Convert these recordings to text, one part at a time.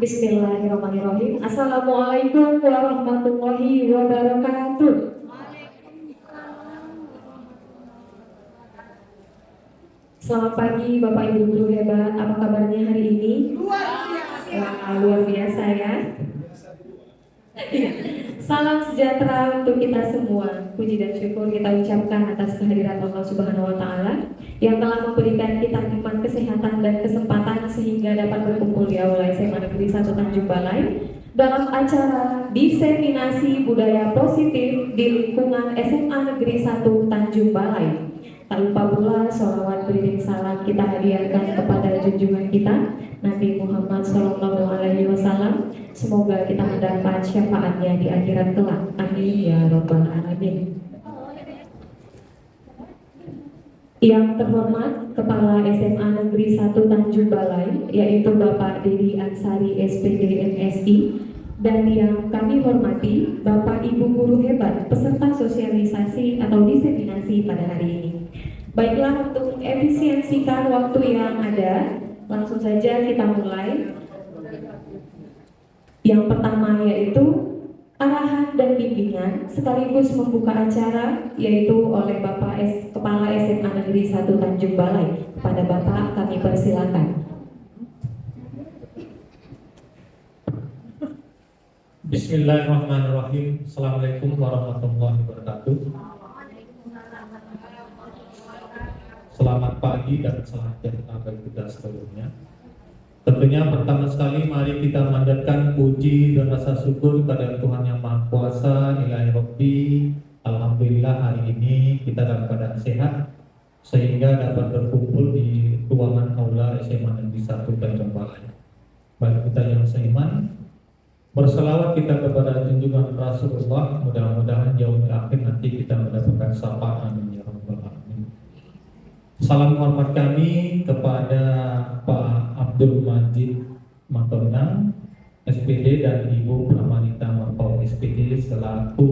Bismillahirrahmanirrahim. Assalamualaikum warahmatullahi wabarakatuh. Selamat pagi Bapak Ibu guru hebat. Apa kabarnya hari ini? Luar biasa ya. Salam sejahtera untuk kita semua. Puji dan syukur kita ucapkan atas kehadiran Allah Subhanahu wa taala yang telah memberikan kita nikmat kesehatan dan kesempatan sehingga dapat berkumpul di Aula SMA Negeri 1 Tanjung Balai dalam acara diseminasi budaya positif di lingkungan SMA Negeri 1 Tanjung Balai. Tak lupa pula sholawat beriring salam kita hadiahkan kepada junjungan kita Nabi Muhammad SAW. Semoga kita mendapat syafaatnya di akhirat kelak. Amin ya robbal alamin. Yang terhormat Kepala SMA Negeri 1 Tanjung Balai, yaitu Bapak Dedi Ansari SPD MSI, dan yang kami hormati Bapak Ibu guru hebat peserta sosialisasi atau diseminasi pada hari ini. Baiklah, untuk efisiensikan waktu yang ada, langsung saja kita mulai. Yang pertama yaitu arahan dan bimbingan sekaligus membuka acara yaitu oleh Bapak Kepala SMA Negeri 1 Tanjung Balai. Pada Bapak kami persilakan. Bismillahirrahmanirrahim. Assalamualaikum warahmatullahi wabarakatuh. Selamat pagi dan selamat sejahtera bagi kita seluruhnya. Tentunya pertama sekali mari kita manjatkan puji dan rasa syukur kepada Tuhan Yang Maha Kuasa. Ilahi Rabbi, alhamdulillah hari ini kita dalam keadaan sehat sehingga dapat berkumpul di ruangan aula SMA Negeri 1 Tanjung Balai. Bagi kita yang seiman, berselawat kita kepada junjungan Rasulullah, mudah-mudahan jauh di akhir nanti kita mendapatkan syafaat. Amin ya rabbal alamin. Salam hormat kami kepada Pak Abdul Majid Matonang SPD dan Ibu Pramanita Marpau SPD selaku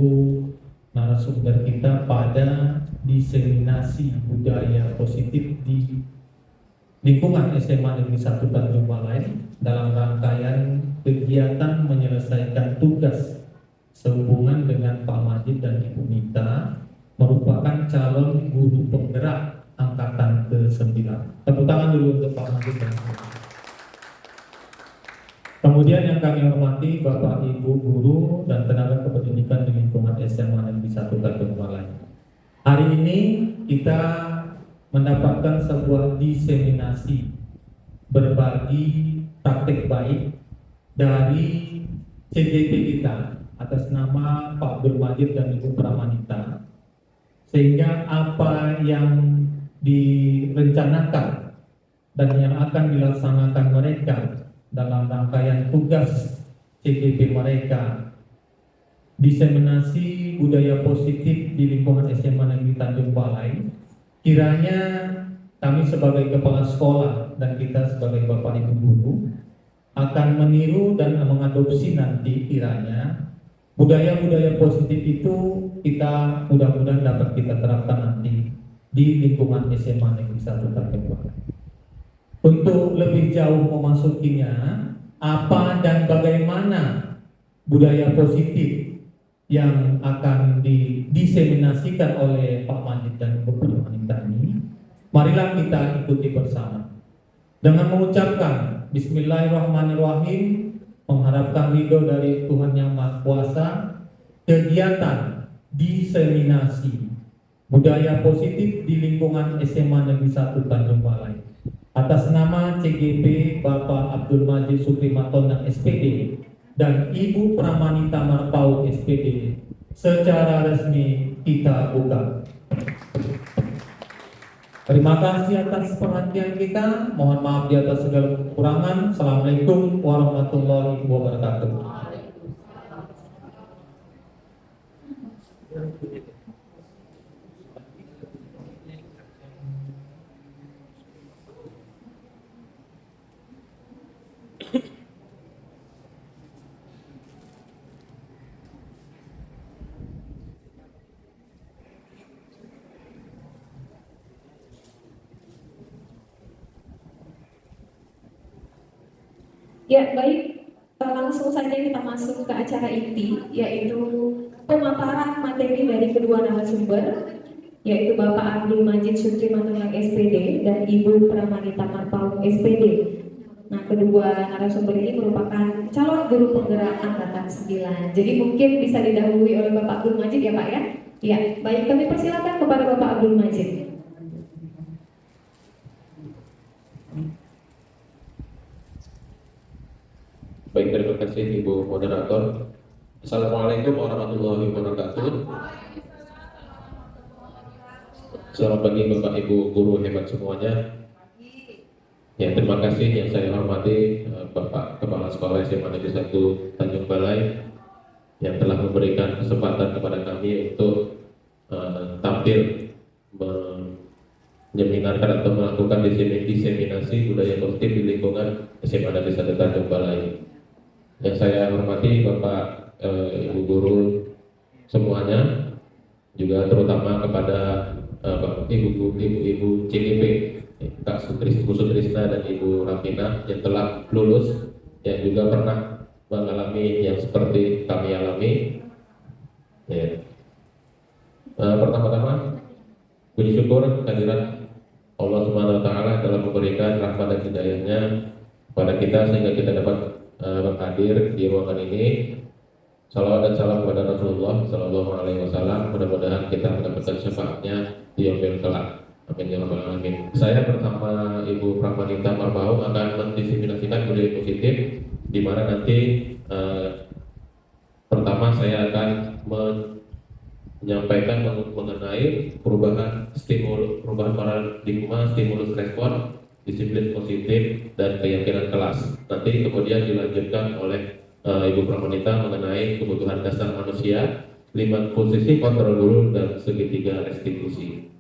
narasumber kita pada diseminasi budaya positif di lingkungan SMA Negeri 1 Tanjung Balai dalam rangkaian kegiatan menyelesaikan tugas sehubungan dengan Pak Majid dan Ibu Mita merupakan calon guru penggerak angkatan ke-9. Tepuk tangan dulu untuk Pak Majid dan Ibu Mita. Kemudian yang kami hormati Bapak Ibu guru dan tenaga kependidikan di lingkungan SMA Negeri 1 Tanjung Balai. Hari ini kita mendapatkan sebuah diseminasi berbagi praktik baik dari CGP kita atas nama Pak Abdul Majid dan Ibu Pramanita, sehingga apa yang direncanakan dan yang akan dilaksanakan mereka dalam rangkaian tugas CGP mereka diseminasi budaya positif di lingkungan SMA Negeri Tanjung Balai, kiranya kami sebagai kepala sekolah dan kita sebagai Bapak Ibu guru akan meniru dan mengadopsi nanti kiranya budaya-budaya positif itu kita mudah-mudahan dapat kita terapkan nanti di lingkungan SMA Negeri 1 Tanjung Balai. Untuk lebih jauh memasukinya, apa dan bagaimana budaya positif yang akan diseminasikan oleh Pak Majid dan Ibu Pramanita ini, marilah kita ikuti bersama dengan mengucapkan Bismillahirrahmanirrahim, mengharapkan ridho dari Tuhan Yang Maha Kuasa. Kegiatan diseminasi budaya positif di lingkungan SMA Negeri 1 Tanjung Balai atas nama CGP Bapak Abdul Majid Suprimatonang SPD dan Ibu Pramanita Marpau SPD secara resmi kita buka. Terima kasih atas perhatian kita. Mohon maaf di atas segala kekurangan. Assalamualaikum warahmatullahi wabarakatuh. Ya, baik. langsung saja kita masuk ke acara inti, yaitu pemaparan materi dari kedua narasumber, yaitu Bapak Abdul Majid Sutri Matulang SPD dan Ibu Pramanita Marpaung SPD. Nah, kedua narasumber ini merupakan calon guru penggerak angkatan 9. Jadi mungkin bisa didahului oleh Bapak Abdul Majid ya Pak ya? Ya, baik, kami persilakan kepada Bapak Abdul Majid. Baik, terima kasih Ibu Moderator. Assalamualaikum warahmatullahi wabarakatuh. Selamat pagi Bapak Ibu guru hebat semuanya. Ya, terima kasih yang saya hormati Bapak Kepala Sekolah SMA Negeri 1 Tanjung Balai yang telah memberikan kesempatan kepada kami untuk tampil menyeminarkan atau melakukan diseminasi budaya positif di lingkungan SMA Negeri 1 Tanjung Balai. Yang saya hormati Bapak Ibu guru semuanya, juga terutama kepada ibu CDP Kak Bu Sutrisna dan Ibu Rapina yang telah lulus, yang juga pernah mengalami yang seperti kami alami. Ya. Pertama-tama puji syukur kehadirat Allah Subhanahu Wa Taala dalam memberikan rahmat dan hidayahnya kepada kita sehingga kita dapat hadir di ruangan ini. Salawat dan salam kepada Rasulullah Sallallahu Alaihi Wasallam. Mudah-mudahan kita mendapatkan syafaatnya di yaumil kelak. Amin ya rabbal alamin. Saya bersama Ibu Pramanita Marpaung akan mendiseminasikan budaya positif, di mana nanti pertama saya akan menyampaikan mengenai perubahan paradigma, stimulus respon, disiplin positif dan keyakinan kelas. Nanti kemudian dilanjutkan oleh Ibu Pramanita mengenai kebutuhan dasar manusia, 5 posisi kontrol guru dan segitiga restitusi.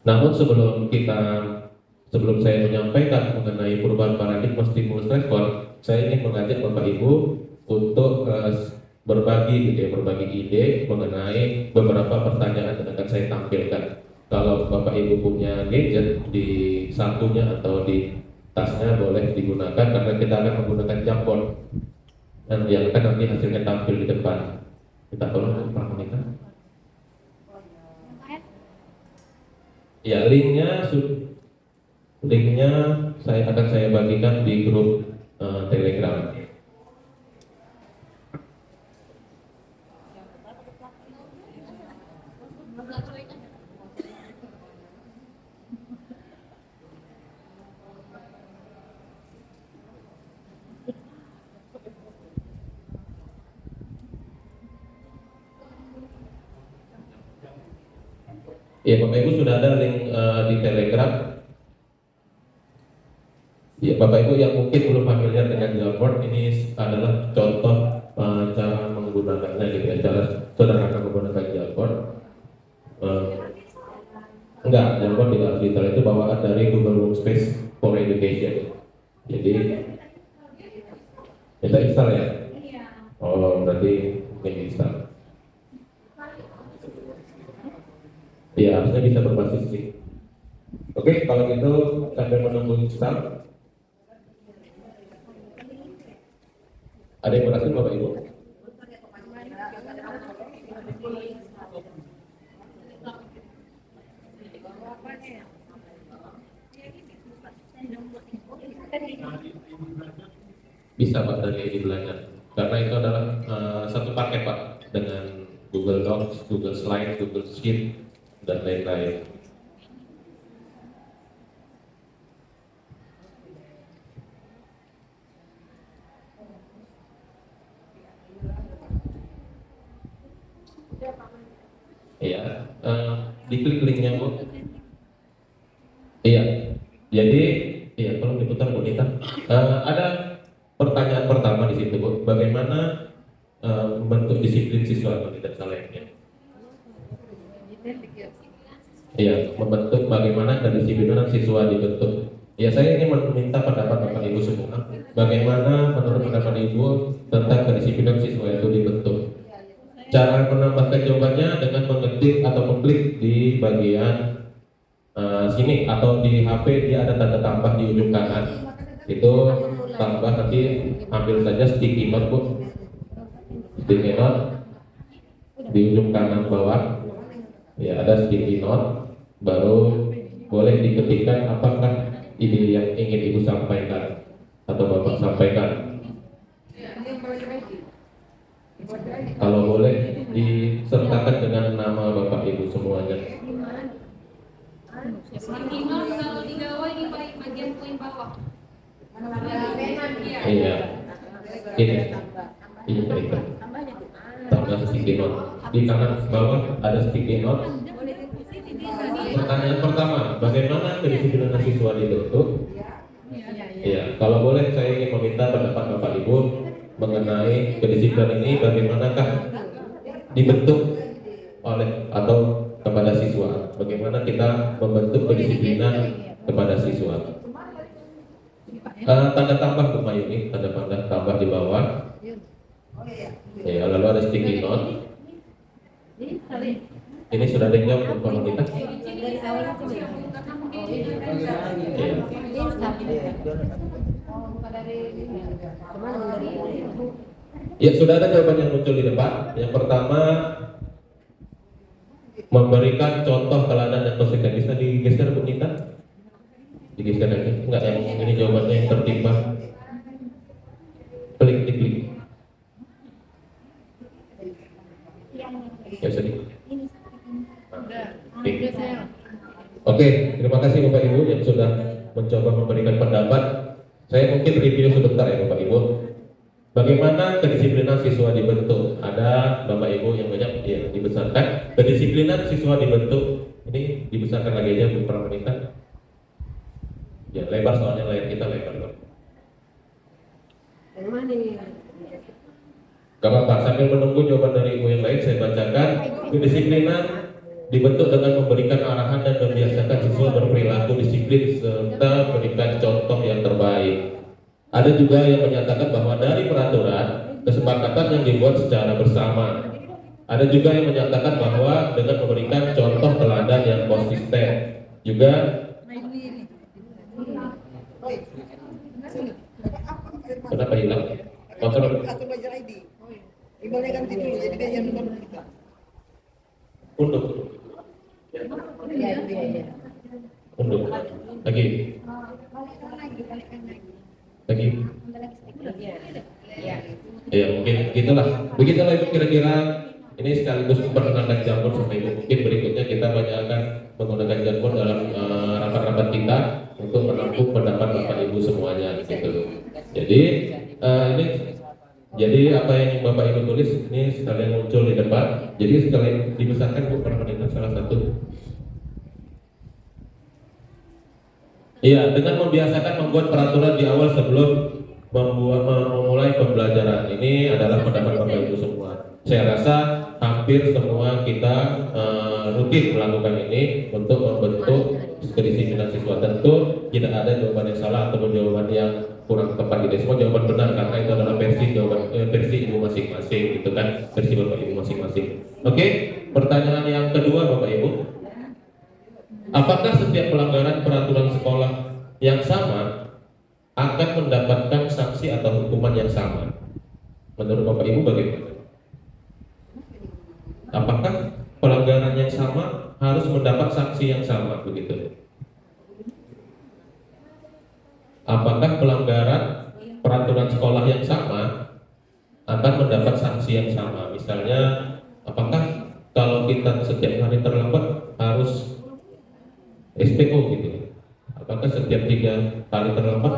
Namun sebelum saya menyampaikan mengenai perubahan paradigma stimulus respon, saya ingin mengajak Bapak Ibu untuk berbagi ide mengenai beberapa pertanyaan yang akan saya tampilkan. Kalau Bapak Ibu punya gadget di sakunya atau di tasnya boleh digunakan, karena kita akan menggunakan Jamboard dan yang akan nanti hasilnya tampil di depan. Kita tolong Pak Monika. Ya, linknya akan saya bagikan di grup Telegram. Ya, Bapak Ibu sudah ada link di Telegram. Ya, Bapak Ibu yang mungkin belum familiar dengan Jamboard, ini adalah contoh cara menggunakannya gitu ya. Cara saudara akan menggunakan Jamboard. Enggak, Jamboard tidak digital, itu bawaan dari Google Workspace for Education. Jadi kita install ya? Oh, berarti mungkin install. Ya, harusnya bisa berbasis link. Oke, kalau gitu sambil menunggu install. Ada yang berhasil Bapak Ibu? Bisa Pak dari belajar, karena itu adalah satu paket Pak dengan Google Docs, Google Slides, Google Sheet dan lain-lain. Iya, diklik linknya Bu. Iya, jadi iya tolong diputar Bu Nita. Ada pertanyaan pertama di situ Bu, bagaimana membentuk disiplin siswa kalau tidak salah ya? Iya, membentuk bagaimana kedisiplinan siswa dibentuk. Ya, saya ingin meminta pendapat Bapak Ibu semua. Bagaimana menurut pendapat Ibu tentang kedisiplinan siswa itu dibentuk? Cara menambahkan jawabannya dengan mengetik atau mengklik di bagian sini atau di HP dia ada tanda tambah di ujung kanan. Itu tambah nanti ambil saja sticky note Bu. Sticky note di ujung kanan bawah. Ya, ada sticky note. Baru boleh diketikkan apakah ide yang ingin Ibu sampaikan atau Bapak sampaikan. Kalau boleh disertakan dengan nama Bapak Ibu semuanya. Kalau di bawah ini bagian poin bawah. Iya. Ini. Ini baik. Tambah sticky note. Di kanan bawah ada sticky note. Pertanyaan pertama, bagaimana kedisiplinan siswa dibentuk? Iya. Kalau boleh saya ingin meminta pendapat Bapak Ibu mengenai kedisiplinan ini, bagaimanakah dibentuk oleh atau kepada siswa? Bagaimana kita membentuk kedisiplinan kepada siswa? Tanda tambah Bu Mayuni, tanda tambah di bawah. Ya, lalu ada sticky note. Ini sudah dijawab untuk kita. Ya. Ya, sudah ada jawaban yang muncul di depan. Yang pertama, memberikan contoh teladan dan konsisten. Bisa digeser Bu kita? Digeser lagi. Enggak, yang ini jawabannya yang tertimpa. Klik. Ya, sedih. Oke, terima kasih Bapak Ibu yang sudah mencoba memberikan pendapat. Saya mungkin review sebentar ya Bapak Ibu. Bagaimana kedisiplinan siswa dibentuk? Ada Bapak Ibu yang banyak ya, dibesarkan. Kedisiplinan siswa dibentuk. Ini dibesarkan lagi aja beberapa menit. Ya, lebar soalnya layar kita lebar. Yang mana nih? Gak apa-apa, sambil menunggu jawaban dari Ibu yang lain, saya bacakan. Kedisiplinan dibentuk dengan memberikan arahan dan membiasakan siswa berperilaku disiplin serta memberikan contoh yang terbaik. Ada juga yang menyatakan bahwa dari peraturan, kesepakatan yang dibuat secara bersama. Ada juga yang menyatakan bahwa dengan memberikan contoh teladan yang konsisten. Juga kenapa hilang? Motor Ibaratnya ganti dulu, jadi dia yang baru kita. Unduk. Unduk. Lagi. Ya, mungkin gitulah. Begitulah Ibu kira-kira. Ini sekaligus memperkenalkan Jamur sama Ibu. Mungkin berikutnya kita banyak akan menggunakan Jamur dalam rapat-rapat kita untuk menampung pendapat Bapak Ibu semuanya gitu. Jadi Jadi apa yang Bapak Ibu tulis ini sekalian muncul di depan. Jadi sekalian dibesarkan Bu perhatikan salah satu. Iya, dengan membiasakan membuat peraturan di awal sebelum memulai pembelajaran. Ini adalah pendapat Bapak Ibu semua. Saya rasa hampir semua kita rutin melakukan ini untuk membentuk kedisiplinan siswa. Tentu tidak ada jawaban yang salah atau jawaban yang kurang tepat gitu. Semua jawaban benar karena itu adalah versi Ibu masing-masing gitu kan, versi Bapak Ibu masing-masing. Oke, pertanyaan yang kedua Bapak Ibu. Apakah setiap pelanggaran peraturan sekolah yang sama akan mendapatkan sanksi atau hukuman yang sama? Menurut Bapak Ibu bagaimana? Apakah pelanggaran yang sama harus mendapat sanksi yang sama begitu? Apakah pelanggaran peraturan sekolah yang sama akan mendapat sanksi yang sama? Misalnya, apakah kalau kita setiap hari terlambat harus SPO gitu? Apakah setiap 3 hari terlambat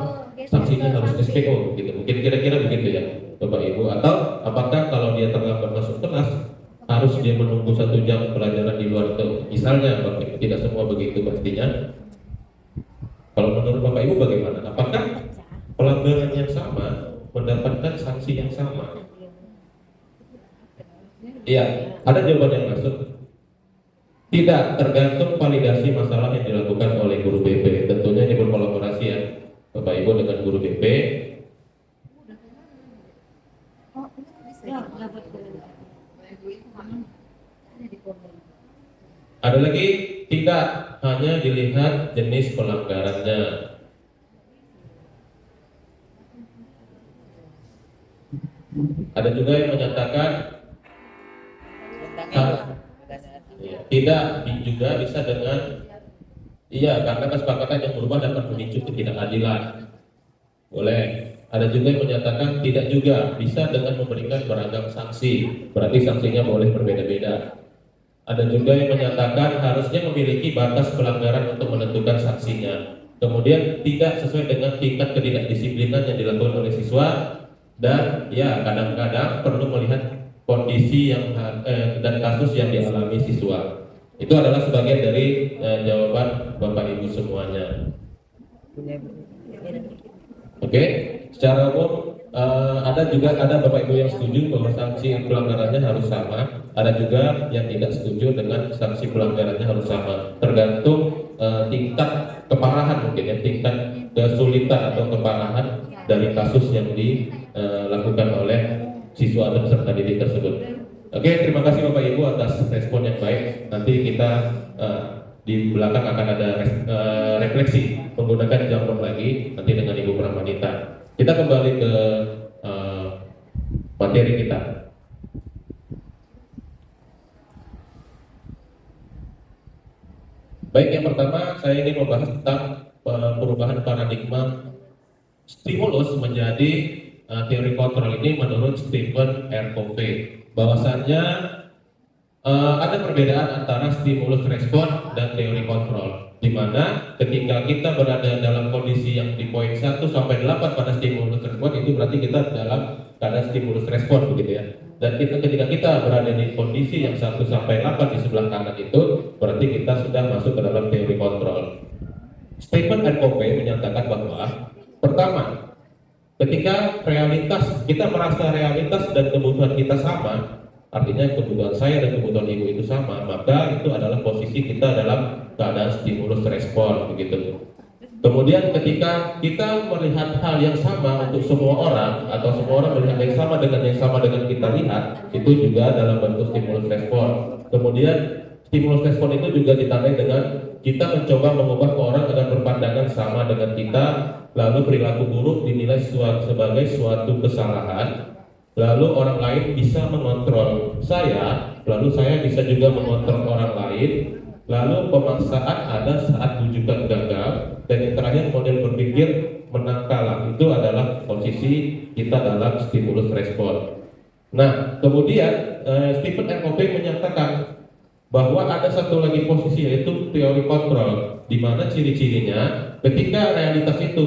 sanksinya harus SPO gitu? Mungkin kira-kira begitu ya Bapak Ibu. Atau apakah kalau dia terlambat masuk kelas harus dia menunggu 1 jam pelajaran di luar itu? Misalnya Bapak Ibu, tidak semua begitu pastinya. Kalau menurut Bapak Ibu bagaimana? Apakah pelanggaran yang sama mendapatkan sanksi yang sama? Iya, ada jawaban yang masuk. Tidak, tergantung validasi masalah yang dilakukan oleh guru BP. Tentunya ini berkolaborasi ya Bapak Ibu dengan guru BP. Ada lagi, tidak hanya dilihat jenis pelanggarannya. Ada juga yang menyatakan tidak juga bisa dengan karena kesepakatan yang berubah dapat memicu ketidakadilan. Boleh. Ada juga yang menyatakan tidak juga bisa dengan memberikan beragam sanksi. Berarti sanksinya boleh berbeda-beda. Ada juga yang menyatakan harusnya memiliki batas pelanggaran untuk menentukan sanksinya. Kemudian tidak sesuai dengan tingkat ketidakdisiplinan yang dilakukan oleh siswa, dan kadang-kadang perlu melihat kondisi dan kasus yang dialami siswa. Itu adalah sebagian dari jawaban Bapak Ibu semuanya. Oke, secara umum ada Bapak Ibu yang setuju bahwa sanksi pelanggarannya harus sama, ada juga yang tidak setuju dengan sanksi pelanggarannya harus sama, tergantung tingkat keparahan mungkin ya, tingkat kesulitan atau keparahan dari kasus yang dilakukan oleh siswa atau peserta didik tersebut. Oke, terima kasih Bapak Ibu atas respon yang baik. Nanti kita di belakang akan ada refleksi menggunakan jamrong lagi nanti dengan Ibu Pramanita. Kita kembali ke materi kita. Baik, yang pertama saya ingin membahas tentang perubahan paradigma stimulus menjadi teori kontrol ini menurut Stephen R. Covey. Bahwasannya ada perbedaan antara stimulus respon dan teori kontrol, di mana ketika kita berada dalam kondisi yang di poin 1 sampai 8 pada stimulus respon, itu berarti kita dalam keadaan stimulus respon begitu ya. Dan ketika kita berada di kondisi yang 1 sampai 8 di sebelah kanan itu berarti kita sudah masuk ke dalam teori kontrol. Stephen R. Covey menyatakan bahwa pertama, ketika kita merasa realitas dan kebutuhan kita sama, artinya kebutuhan saya dan kebutuhan ibu itu sama, maka itu adalah posisi kita dalam keadaan stimulus respon begitu. Kemudian ketika kita melihat hal yang sama untuk semua orang, atau semua orang melihat yang sama dengan kita lihat, itu juga dalam bentuk stimulus respon. Kemudian stimulus respon itu juga ditandai dengan kita mencoba mengubah orang agar berpandangan sama dengan kita, lalu perilaku buruk dinilai sebagai suatu kesalahan, lalu orang lain bisa mengontrol saya, lalu saya bisa juga mengontrol orang lain, lalu pemaksaan ada saat rujukan gagal, dan yang terakhir model berpikir menang kalah. Itu adalah posisi kita dalam stimulus respon. Nah, kemudian Stephen R. Covey menyatakan bahwa ada satu lagi posisi, yaitu teori kontrol, di mana ciri-cirinya ketika realitas itu,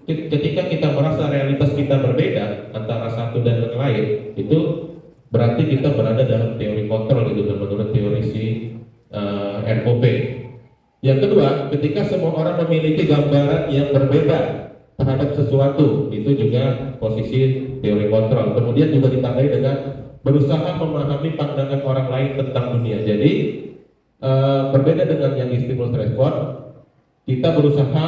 ketika kita merasa realitas kita berbeda antara satu dan yang lain, itu berarti kita berada dalam teori kontrol itu menurut teori si R. Covey. Yang kedua, ketika semua orang memiliki gambaran yang berbeda terhadap sesuatu, itu juga posisi teori kontrol. Kemudian juga ditandai dengan berusaha memahami pandangan orang lain tentang dunia. Jadi berbeda dengan yang di stimulus respon, kita berusaha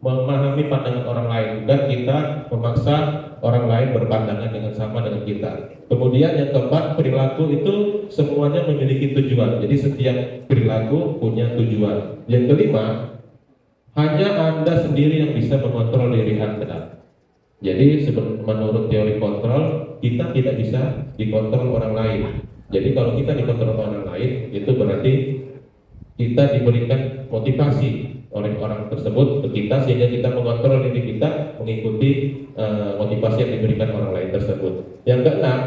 memahami pandangan orang lain, bukan kita memaksa orang lain berpandangan dengan sama dengan kita. Kemudian yang keempat, perilaku itu semuanya memiliki tujuan. Jadi setiap perilaku punya tujuan. Yang kelima, hanya Anda sendiri yang bisa mengontrol diri Anda. Jadi menurut teori kontrol, kita tidak bisa dikontrol orang lain. Jadi kalau kita dikontrol orang lain, itu berarti kita diberikan motivasi oleh orang tersebut ke kita, sehingga kita mengontrol diri kita mengikuti motivasi yang diberikan orang lain tersebut. Yang keenam,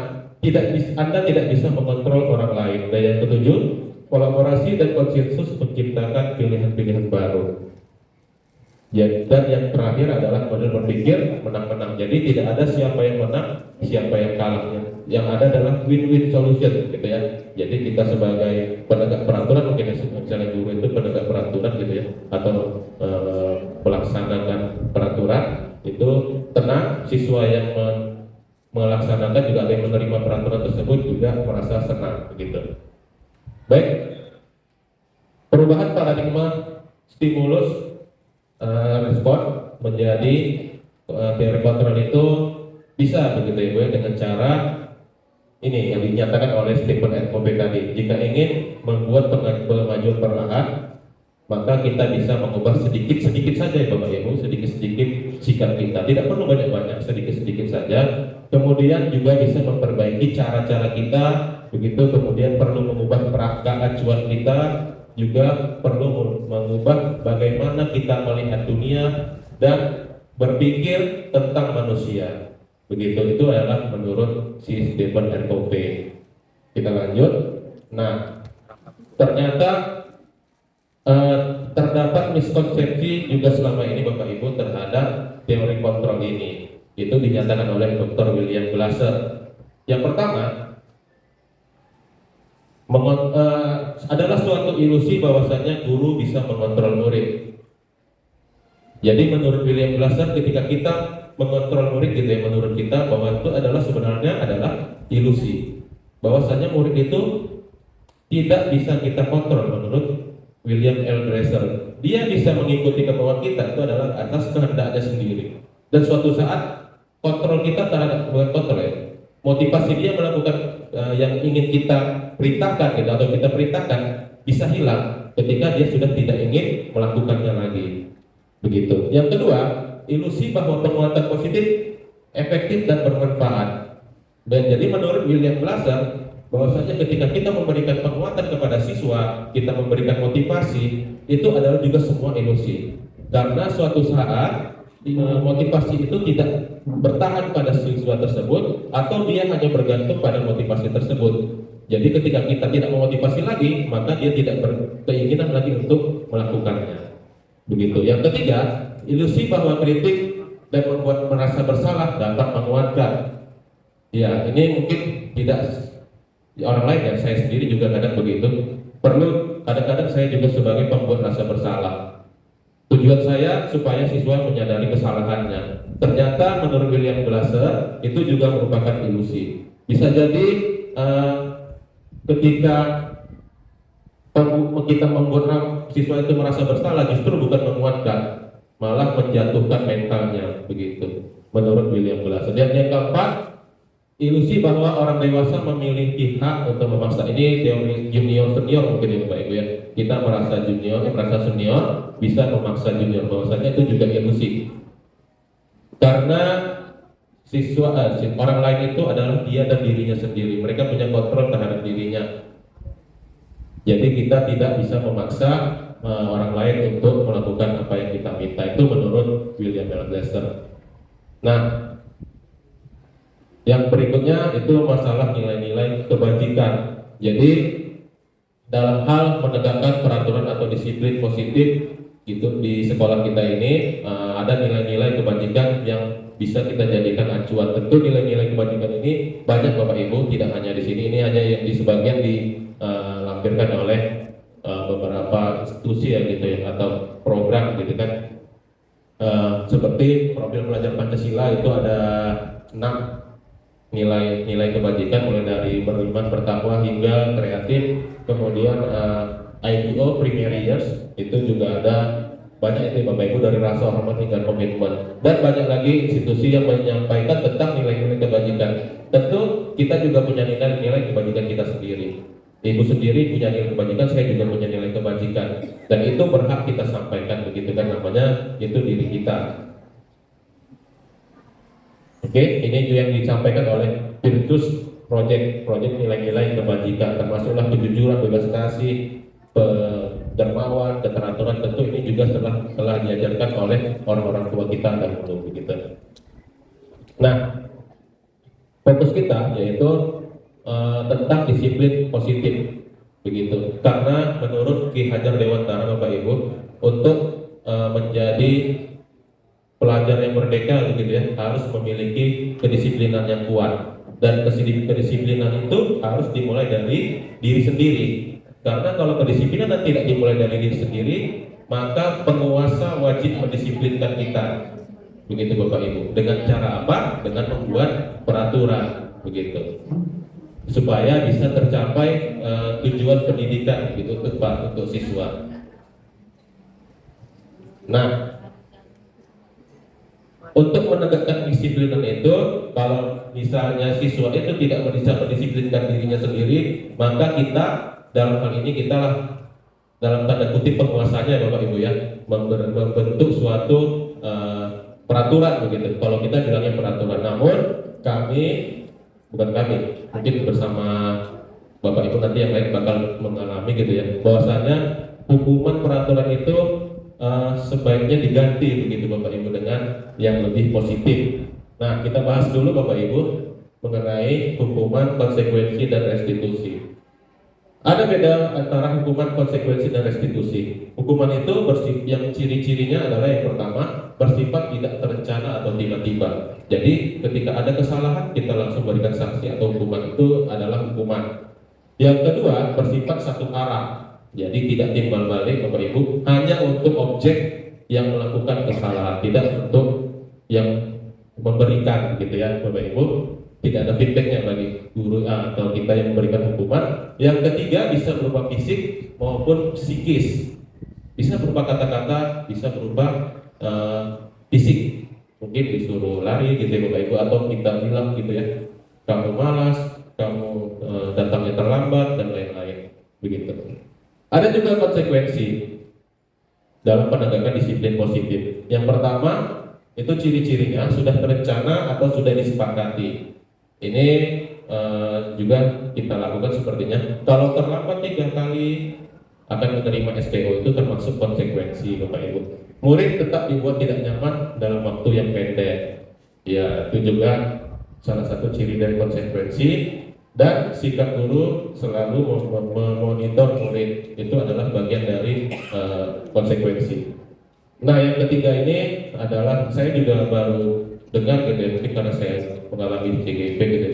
Anda tidak bisa mengontrol orang lain. Dan yang ketujuh, kolaborasi dan konsensus menciptakan pilihan-pilihan baru. Dan yang terakhir adalah model berpikir menang-menang. Jadi tidak ada siapa yang menang, siapa yang kalah. Yang ada adalah win-win solution gitu ya. Jadi kita sebagai penegak peraturan, mungkin misalnya guru itu penegak peraturan gitu ya, atau pelaksanakan peraturan, itu tenang, siswa yang melaksanakan juga ada yang menerima peraturan tersebut juga merasa senang begitu. Baik, perubahan paradigma stimulus respon menjadi teori kontrol itu bisa begitu Ibu ya, dengan cara ini yang dinyatakan oleh Stephen R. Covey tadi. Jika ingin membuat kemajuan perlahan, maka kita bisa mengubah sedikit-sedikit saja ya Bapak Ibu, sedikit-sedikit sikap kita. Tidak perlu banyak-banyak, sedikit-sedikit saja. Kemudian kemudian juga bisa memperbaiki cara-cara kita, begitu. Kemudian perlu mengubah keacuan kita, juga perlu mengubah bagaimana kita melihat dunia dan berpikir tentang manusia. Begitu, itu adalah menurut si Stephen R. Covey. Kita lanjut. Nah, ternyata terdapat miskonsepsi juga selama ini Bapak Ibu terhadap teori kontrol ini. Itu dinyatakan oleh Dr. William Glasser. Yang pertama, adalah suatu ilusi bahwasanya guru bisa mengontrol murid. Jadi menurut William Glasser, ketika kita mengontrol murid gitu ya, menurut kita bahwa itu adalah sebenarnya adalah ilusi. Bahwasanya murid itu tidak bisa kita kontrol menurut William L. Glasser. Dia bisa mengikuti kemauan kita, itu adalah atas kehendaknya sendiri. Dan suatu saat kontrol kita terhadap, bukan kontrol ya, motivasi dia melakukan yang ingin kita perintahkan gitu, atau kita perintahkan bisa hilang ketika dia sudah tidak ingin melakukannya lagi. Begitu. Yang kedua, ilusi bahwa penguatan positif efektif dan bermanfaat. Dan jadi menurut William Glasser, bahwasanya ketika kita memberikan penguatan kepada siswa, kita memberikan motivasi, itu adalah juga semua ilusi. Karena suatu saat motivasi itu tidak bertahan pada siswa tersebut, atau dia hanya bergantung pada motivasi tersebut. Jadi ketika kita tidak memotivasi lagi, maka dia tidak berkeinginan lagi untuk melakukannya. Begitu. Yang ketiga, ilusi bahwa kritik dan membuat merasa bersalah dapat menguatkan. Ya, ini mungkin tidak orang lain ya, saya sendiri juga kadang begitu. Perlu kadang-kadang saya juga sebagai pembuat rasa bersalah. Tujuan saya supaya siswa menyadari kesalahannya. Ternyata menurut William Glasser itu juga merupakan ilusi. Bisa jadi ketika kita membuat siswa itu merasa bersalah, justru bukan menguatkan, malah menjatuhkan mentalnya, begitu. Menurut William Glasser. Dan yang keempat, ilusi bahwa orang dewasa memiliki hak untuk memaksa. Ini teori junior senior mungkin ya Pak Ibu ya. Kita merasa junior, merasa senior, bisa memaksa junior. Bahwasanya itu juga ilusi. Karena siswa, orang lain itu adalah dia dan dirinya sendiri. Mereka punya kontrol terhadap dirinya. Jadi kita tidak bisa memaksa orang lain untuk melakukan apa yang kita minta. Itu menurut William L. Glasser. Nah, yang berikutnya itu masalah nilai-nilai kebajikan. Jadi dalam hal menegakkan peraturan atau disiplin positif itu di sekolah kita ini ada nilai-nilai kebajikan yang bisa kita jadikan acuan. Tentu nilai-nilai kebajikan ini banyak Bapak Ibu, tidak hanya di sini. Ini hanya yang di sebagian dilampirkan oleh beberapa institusi ya gitu ya, atau program gitu kan. Seperti profil pelajar Pancasila itu ada 6 nilai kebajikan, mulai dari beriman, bertakwa hingga kreatif. Kemudian IPO primary years itu juga ada banyak itu Bapak Ibu, dari rasa hormat hingga komitmen, dan banyak lagi institusi yang menyampaikan tentang nilai-nilai kebajikan. Tentu kita juga punya nilai kebajikan kita sendiri. Ibu sendiri punya nilai kebajikan, saya juga punya nilai kebajikan, dan itu berhak kita sampaikan, begitu kan, namanya itu diri kita. Oke, ini juga yang disampaikan oleh Virtus Project nilai-nilai kebajikan, termasuklah kejujuran, bebas kasih, dermawan, keteraturan. Tentu ini juga telah diajarkan oleh orang-orang tua kita dahulu, begitu. Nah, fokus kita yaitu tentang disiplin positif, begitu. Karena menurut Ki Hajar Dewantara Bapak Ibu, untuk menjadi pelajar yang merdeka begitu ya, harus memiliki kedisiplinan yang kuat, dan kedisiplinan itu harus dimulai dari diri sendiri. Karena kalau kedisiplinan tidak dimulai dari diri sendiri, maka penguasa wajib mendisiplinkan kita, begitu Bapak Ibu. Dengan cara apa? Dengan membuat peraturan, begitu, supaya bisa tercapai tujuan pendidikan gitu untuk siswa. Nah, untuk menegakkan disiplinan itu, kalau misalnya siswa itu tidak bisa mendisiplinkan dirinya sendiri, maka kita dalam hal ini kita dalam tanda kutip penguasanya Bapak Ibu ya, membentuk suatu peraturan begitu. Kalau kita bilangnya peraturan, namun bukan kami, mungkin bersama Bapak Ibu nanti yang lain bakal mengalami gitu ya, bahwasanya hukuman peraturan itu sebaiknya diganti begitu Bapak Ibu dengan yang lebih positif. Nah, kita bahas dulu Bapak Ibu mengenai hukuman, konsekuensi, dan restitusi. Ada beda antara hukuman, konsekuensi, dan restitusi. Hukuman itu yang ciri-cirinya adalah yang pertama bersifat tidak terencana atau tiba-tiba. Jadi ketika ada kesalahan kita langsung berikan sanksi atau hukuman, itu adalah hukuman. Yang kedua bersifat satu arah. Jadi tidak timbal balik Bapak Ibu, hanya untuk objek yang melakukan kesalahan, tidak untuk yang memberikan gitu ya Bapak Ibu. Tidak ada feedbacknya bagi guru atau kita yang memberikan hukuman. Yang ketiga bisa berupa fisik maupun psikis, bisa berupa kata-kata, bisa berupa fisik, mungkin disuruh lari gitu ya Bapak Ibu, atau kita bilang gitu ya, kamu malas, kamu datangnya terlambat, dan lain-lain begitu. Ada juga konsekuensi dalam penegakan disiplin positif. Yang pertama itu ciri-cirinya sudah terencana atau sudah disepakati. Ini juga kita lakukan sepertinya. Kalau terlambat 3 kali akan menerima SPO, itu termasuk konsekuensi Bapak Ibu. Murid tetap dibuat tidak nyaman dalam waktu yang pendek. Ya, itu juga salah satu ciri dari konsekuensi. Dan sikap guru selalu memonitor murid, itu adalah bagian dari konsekuensi. Nah, yang ketiga ini adalah saya juga baru dengar gitu ya, mungkin karena saya mengalami di CGP gitu.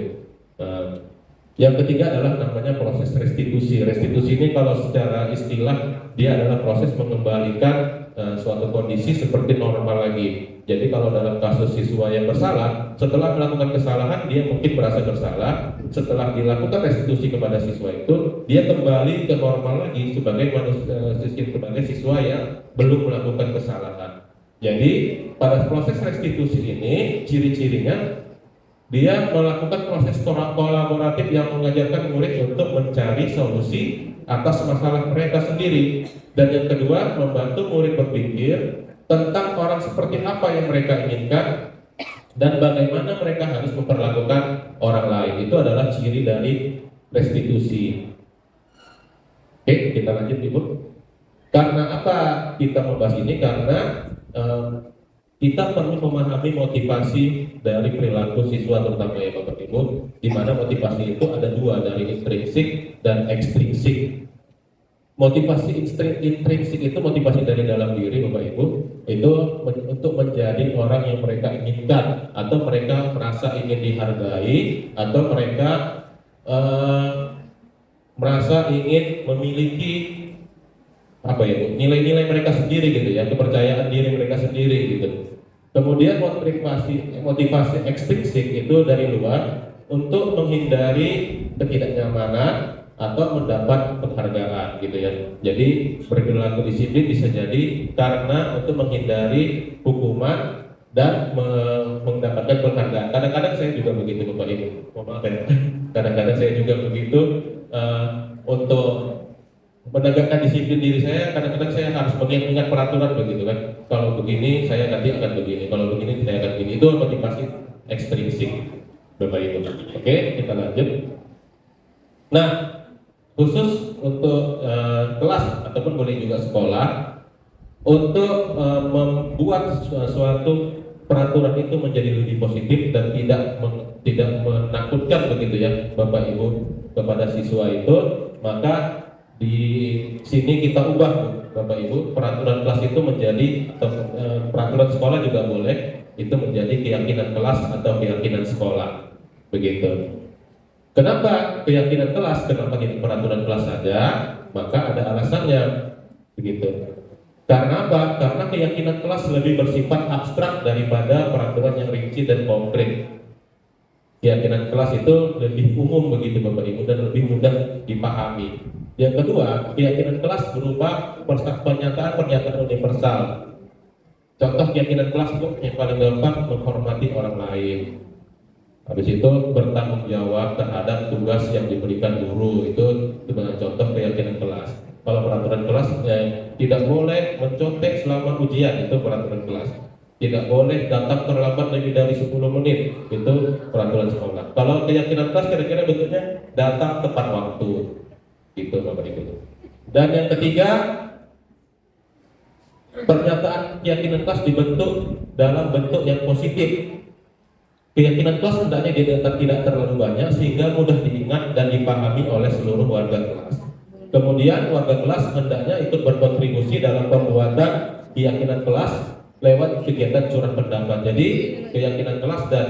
Yang ketiga adalah namanya proses restitusi. Restitusi ini kalau secara istilah dia adalah proses mengembalikan suatu kondisi seperti normal lagi. Jadi kalau dalam kasus siswa yang bersalah, setelah melakukan kesalahan dia mungkin merasa bersalah. Setelah dilakukan restitusi kepada siswa itu, dia kembali ke normal lagi sebagai sebagai siswa yang belum melakukan kesalahan. Jadi pada proses restitusi ini ciri-cirinya dia melakukan proses kolaboratif yang mengajarkan murid untuk mencari solusi atas masalah mereka sendiri. Dan yang kedua, membantu murid berpikir tentang orang seperti apa yang mereka inginkan dan bagaimana mereka harus memperlakukan orang lain. Itu adalah ciri dari restitusi. Oke, kita lanjut Ibu. Karena apa kita membahas ini? Karena kita perlu memahami motivasi dari perilaku siswa, terutama ya Bapak Ibu, di mana motivasi itu ada dua, dari intrinsik dan ekstrinsik. Motivasi intrinsik itu motivasi dari dalam diri Bapak Ibu, itu untuk menjadi orang yang mereka inginkan, atau mereka merasa ingin dihargai, atau mereka merasa ingin memiliki apa ya Bu, nilai-nilai mereka sendiri gitu ya, kepercayaan diri mereka sendiri gitu. Kemudian motivasi ekstrinsik itu dari luar untuk menghindari ketidaknyamanan atau mendapat penghargaan gitu ya. Jadi berperilaku disiplin bisa jadi karena untuk menghindari hukuman dan mendapatkan penghargaan. Kadang-kadang saya juga begitu Bapak Ibu. Maaf ya. Kadang-kadang saya juga begitu untuk menegakkan disiplin diri saya. Kadang-kadang saya harus mengingat peraturan begitu kan. Kalau begini saya nanti akan begini. Kalau begini saya akan begini. Itu motivasi ekstrinsik Bapak Ibu. Oke, kita lanjut. Nah, khusus untuk kelas ataupun boleh juga sekolah, untuk membuat suatu peraturan itu menjadi lebih positif dan tidak menakutkan begitu ya Bapak Ibu kepada siswa itu, maka di sini kita ubah Bapak Ibu, peraturan kelas itu menjadi peraturan sekolah juga boleh, itu menjadi keyakinan kelas atau keyakinan sekolah begitu. Kenapa keyakinan kelas? Kenapa tidak peraturan kelas saja? Maka ada alasannya begitu. Karena apa? Karena keyakinan kelas lebih bersifat abstrak daripada peraturan yang rinci dan konkret. Keyakinan kelas itu lebih umum begitu Bapak Ibu dan lebih mudah dipahami. Yang kedua, keyakinan kelas berupa pernyataan universal. Contoh keyakinan kelas itu yang paling gampang, menghormati orang lain. Habis itu bertanggung jawab terhadap tugas yang diberikan guru, itu dengan contoh keyakinan kelas. Kalau peraturan kelas tidak boleh mencontek selama ujian, itu peraturan kelas. tidak boleh datang terlambat lebih dari 10 menit, itu peraturan sekolah. Kalau keyakinan kelas kira-kira bentuknya datang tepat waktu, gitu Bapak Ibu. Dan yang ketiga, pernyataan keyakinan kelas dibentuk dalam bentuk yang positif. Keyakinan kelas hendaknya tidak terlalu banyak sehingga mudah diingat dan dipahami oleh seluruh warga kelas. Kemudian warga kelas hendaknya ikut berkontribusi dalam pembuatan keyakinan kelas lewat kegiatan curah pendapat. Jadi keyakinan kelas dan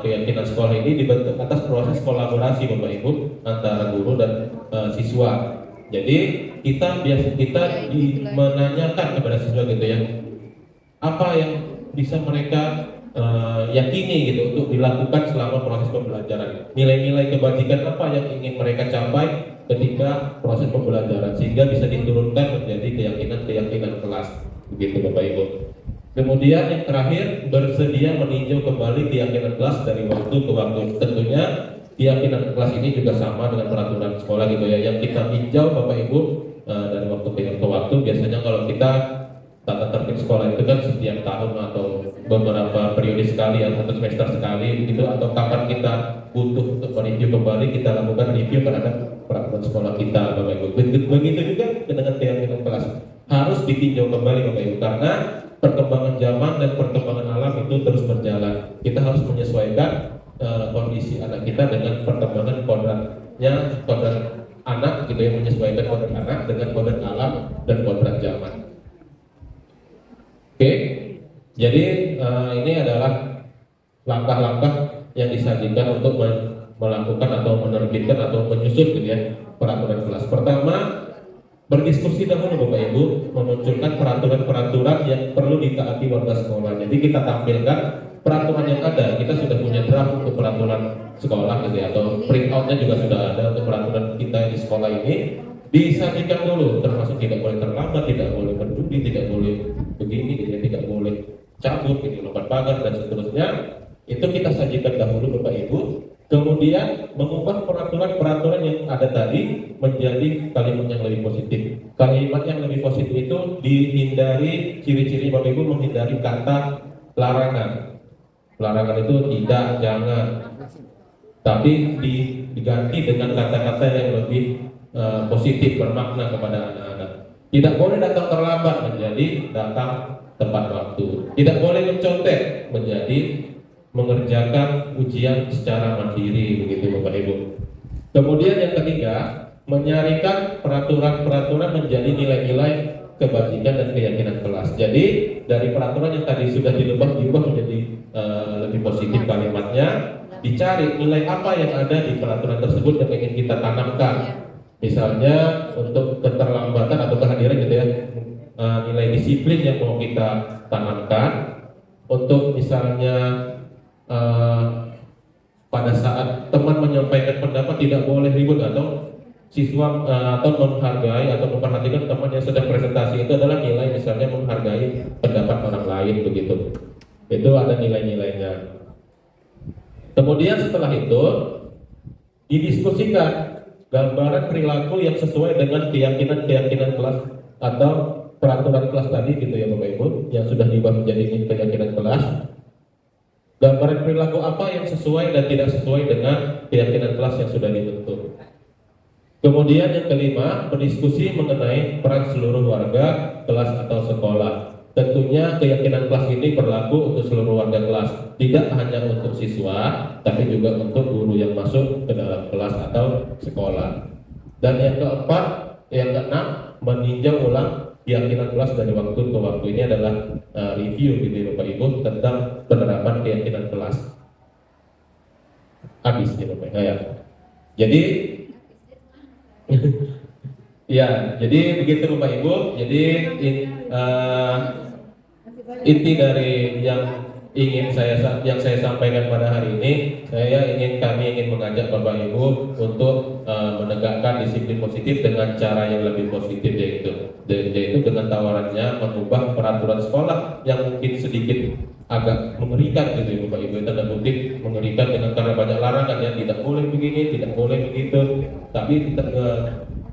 keyakinan sekolah ini dibentuk atas proses kolaborasi Bapak Ibu antara guru dan siswa. Jadi kita menanyakan kepada siswa gitu ya, apa yang bisa mereka yakini gitu untuk dilakukan selama proses pembelajaran. Nilai-nilai kebajikan apa yang ingin mereka capai ketika proses pembelajaran sehingga bisa diturunkan menjadi keyakinan kelas. Begitu Bapak Ibu. Kemudian yang terakhir, bersedia meninjau kembali keyakinan kelas dari waktu ke waktu. Tentunya keyakinan kelas ini juga sama dengan peraturan sekolah gitu ya, yang kita tinjau Bapak Ibu dari waktu ke waktu. Biasanya kalau kita tata tertib sekolah itu kan setiap tahun atau beberapa periode sekali atau semester sekali gitu, atau kapan kita butuh untuk mereview kembali, kita lakukan review terhadap peraturan sekolah kita Bapak Ibu. Begitu juga dengan keyakinan kelas harus ditinjau kembali Bapak Ibu, karena perkembangan zaman dan perkembangan alam itu terus berjalan. Kita harus menyesuaikan kondisi anak kita dengan perkembangan kodrat anak gitu ya, menyesuaikan kodrat anak dengan kodrat alam dan kodrat zaman. Oke, jadi ini adalah langkah-langkah yang disajikan untuk melakukan atau menerbitkan atau menyusun gitu ya peraturan kelas. Pertama, berdiskusi dahulu Bapak Ibu, memunculkan peraturan-peraturan yang perlu ditaati warga sekolah. Jadi kita tampilkan peraturan yang ada. Kita sudah punya draft untuk peraturan sekolah gitu ya, atau print outnya juga sudah ada untuk peraturan kita di sekolah ini. Disajikan dulu, termasuk tidak boleh terlambat, tidak boleh berjudi, tidak boleh begini gitu ya, tidak boleh cabut gitu, lompat pagar dan seterusnya. Itu kita sajikan dahulu Bapak Ibu. Kemudian mengubah peraturan-peraturan yang ada tadi menjadi kalimat yang lebih positif. Kalimat yang lebih positif itu dihindari, ciri-ciri Bapak Ibu menghindari kata larangan. Larangan itu tidak, jangan. Tapi diganti dengan kata-kata yang lebih positif, bermakna kepada anak-anak. Tidak boleh datang terlambat menjadi datang tepat waktu. Tidak boleh mencontek menjadi mengerjakan ujian secara mandiri, begitu Bapak Ibu. Kemudian yang ketiga, menyarikan peraturan-peraturan menjadi nilai-nilai kebajikan dan keyakinan kelas. Jadi dari peraturan yang tadi sudah diubah menjadi lebih positif kalimatnya, dicari nilai apa yang ada di peraturan tersebut yang ingin kita tanamkan. Misalnya untuk keterlambatan atau kehadiran gitu ya, nilai disiplin yang mau kita tanamkan. Untuk misalnya pada saat teman menyampaikan pendapat tidak boleh ribut, atau siswa atau menghargai atau memperhatikan teman yang sedang presentasi, itu adalah nilai misalnya menghargai pendapat orang lain begitu. Itu ada nilai-nilainya. Kemudian setelah itu didiskusikan gambaran perilaku yang sesuai dengan keyakinan kelas atau peraturan kelas tadi gitu ya Bapak Ibu, yang sudah diubah menjadi keyakinan kelas. Gambaran perilaku apa yang sesuai dan tidak sesuai dengan keyakinan kelas yang sudah dibentuk. Kemudian yang kelima, berdiskusi mengenai peran seluruh warga kelas atau sekolah. Tentunya keyakinan kelas ini berlaku untuk seluruh warga kelas, tidak hanya untuk siswa, tapi juga untuk guru yang masuk ke dalam kelas atau sekolah. Dan yang keempat, yang keenam, meninjau ulang keyakinan kelas dari waktu ke waktu. Ini adalah review gitu Bapak Ibu tentang penerapan keyakinan kelas. Habis ya Bapak ya. Jadi ya, jadi begitu Bapak Ibu. Jadi inti dari yang saya sampaikan pada hari ini, kami ingin mengajak Bapak Ibu untuk menegakkan disiplin positif dengan cara yang lebih positif, yaitu dengan tawarannya mengubah peraturan sekolah yang mungkin sedikit agak mengerikan gitu Bapak Ibu, tanda kutip mengerikan dengan karena banyak larangan yang tidak boleh begini, tidak boleh begitu. Tapi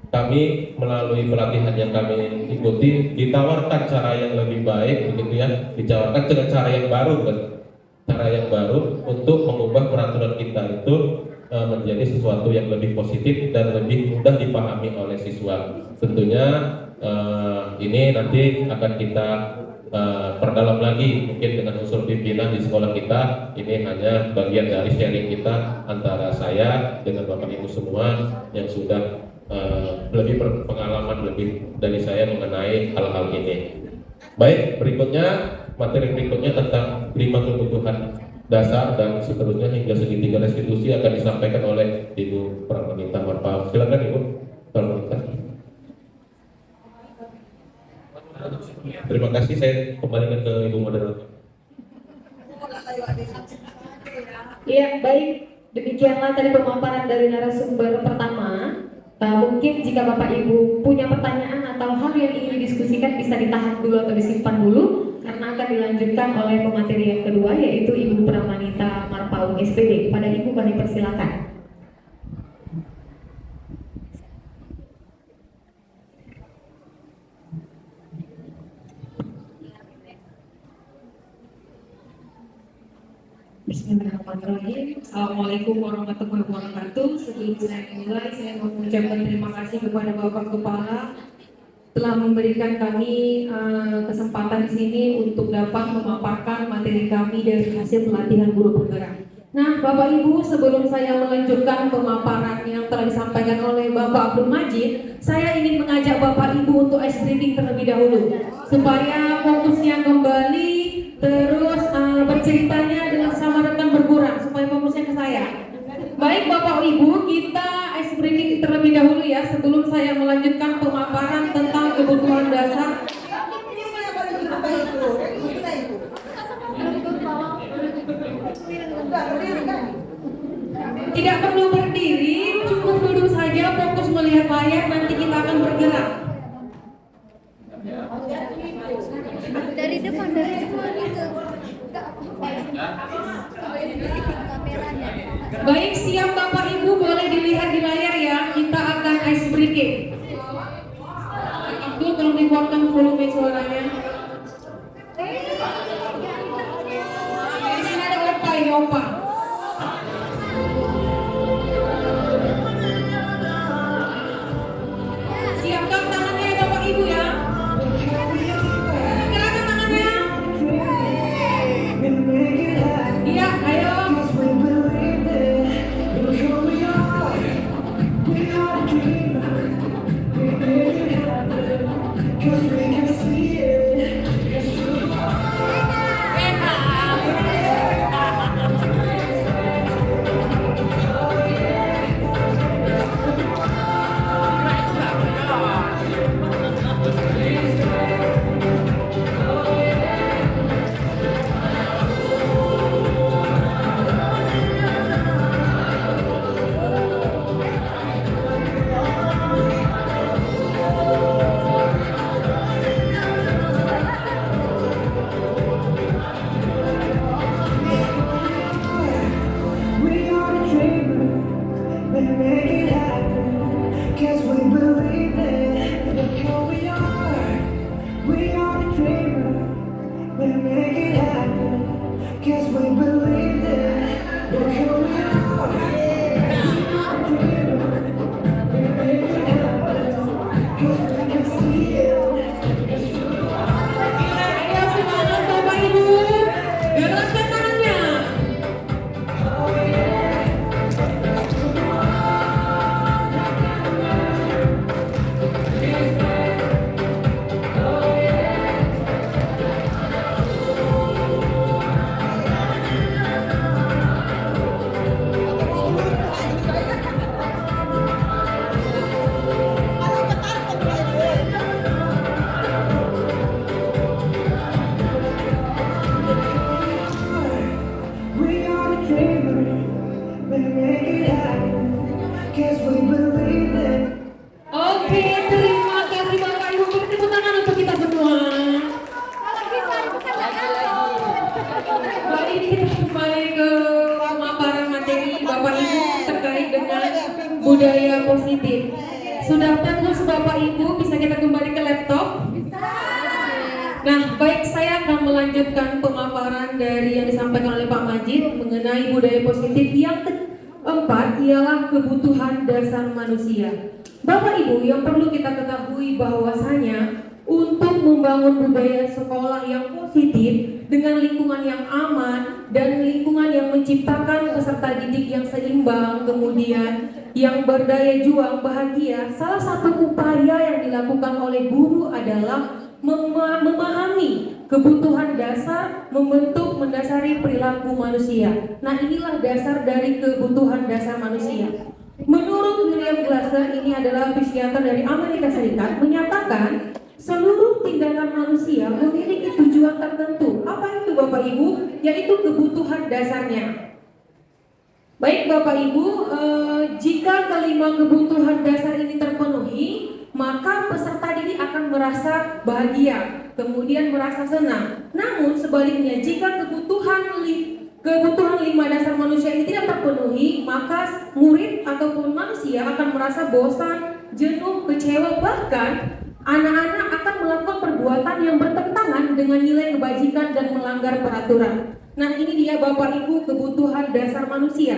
kami melalui pelatihan yang kami ikuti ditawarkan cara yang lebih baik begitu ya, ditawarkan dengan cara yang baru kan, cara yang baru untuk mengubah peraturan kita itu menjadi sesuatu yang lebih positif dan lebih mudah dipahami oleh siswa. Tentunya ini nanti akan kita perdalam lagi mungkin dengan unsur pimpinan di sekolah kita. Ini hanya bagian dari sharing kita antara saya dengan Bapak Ibu semua yang sudah lebih berpengalaman lebih dari saya mengenai hal-hal ini. Baik, materi berikutnya tentang 5 kebutuhan dasar dan seterusnya hingga segitiga restitusi akan disampaikan oleh Ibu Pramanita Marpaung. Silakan Ibu Pramanita. Terima kasih, saya kembalikan ke Ibu Moderator. Ya, baik. Demikianlah tadi pemaparan dari narasumber pertama. Mungkin jika Bapak Ibu punya pertanyaan atau hal yang ingin didiskusikan bisa ditahan dulu atau disimpan dulu karena akan dilanjutkan oleh pemateri yang kedua yaitu Ibu Pramanita Marpaung SPD. Kepada Ibu kami persilakan. Bismillahirrahmanirrahim. Assalamualaikum warahmatullahi wabarakatuh. Sebelum saya mulai, saya mau mengucapkan terima kasih kepada Bapak Kepala telah memberikan kami kesempatan di sini untuk dapat memaparkan materi kami dari hasil pelatihan guru penggerak. Nah, Bapak Ibu, sebelum saya melanjutkan pemaparan yang telah disampaikan oleh Bapak Abdul Majid, saya ingin mengajak Bapak Ibu untuk ice breaking terlebih dahulu supaya fokusnya kembali, terus berceritanya dengan sama rekan berkurang supaya fokusnya ke saya. Baik Bapak Ibu, kita ice breaking terlebih dahulu ya sebelum saya melanjutkan pemaparan tentang kebutuhan dasar. Tidak perlu berdiri, cukup duduk saja, fokus melihat layar, nanti kita akan bergerak. Dari depan itu. Baik, siap Bapak Ibu, boleh dilihat di layar ya. Kita akan ice breaking. Abdul, tolong dikuatkan volume suaranya. Di sini ada opa ini opa. Siapkan tangannya ya Bapak Ibu ya. Gerakan tangannya. Iya, ayo. Oke, terima kasih Bapak Ibu. Beri tepuk tangan untuk kita semua. Baik, ini kita kembali ke pemaparan materi Bapak Ibu terkait dengan budaya positif. Sudah fokus Bapak Ibu, bisa kita kembali ke laptop? Nah, baik, saya akan melanjutkan pemaparan dari yang disampaikan oleh Pak Majid mengenai budaya positif. Yang keempat ialah kebutuhan dasar manusia. Bapak Ibu, yang perlu kita ketahui bahwasanya untuk membangun budaya sekolah yang positif dengan lingkungan yang aman dan lingkungan yang menciptakan peserta didik yang seimbang, kemudian yang berdaya juang, bahagia, salah satu upaya yang dilakukan oleh guru adalah memahami kebutuhan dasar, membentuk, mendasari perilaku manusia. Nah, inilah dasar dari kebutuhan dasar manusia. Menurut William Glasser, ini adalah psikiater dari Amerika Serikat, menyatakan seluruh tindakan manusia memiliki tujuan tertentu. Apa itu Bapak Ibu? Yaitu kebutuhan dasarnya. Baik Bapak Ibu, jika kelima kebutuhan dasar ini terpenuhi, maka peserta didik akan merasa bahagia, kemudian merasa senang. Namun sebaliknya, jika kebutuhan 5 dasar manusia ini tidak terpenuhi, maka murid ataupun manusia akan merasa bosan, jenuh, kecewa, bahkan anak-anak akan melakukan perbuatan yang bertentangan dengan nilai kebajikan dan melanggar peraturan. Nah, ini dia Bapak Ibu kebutuhan dasar manusia.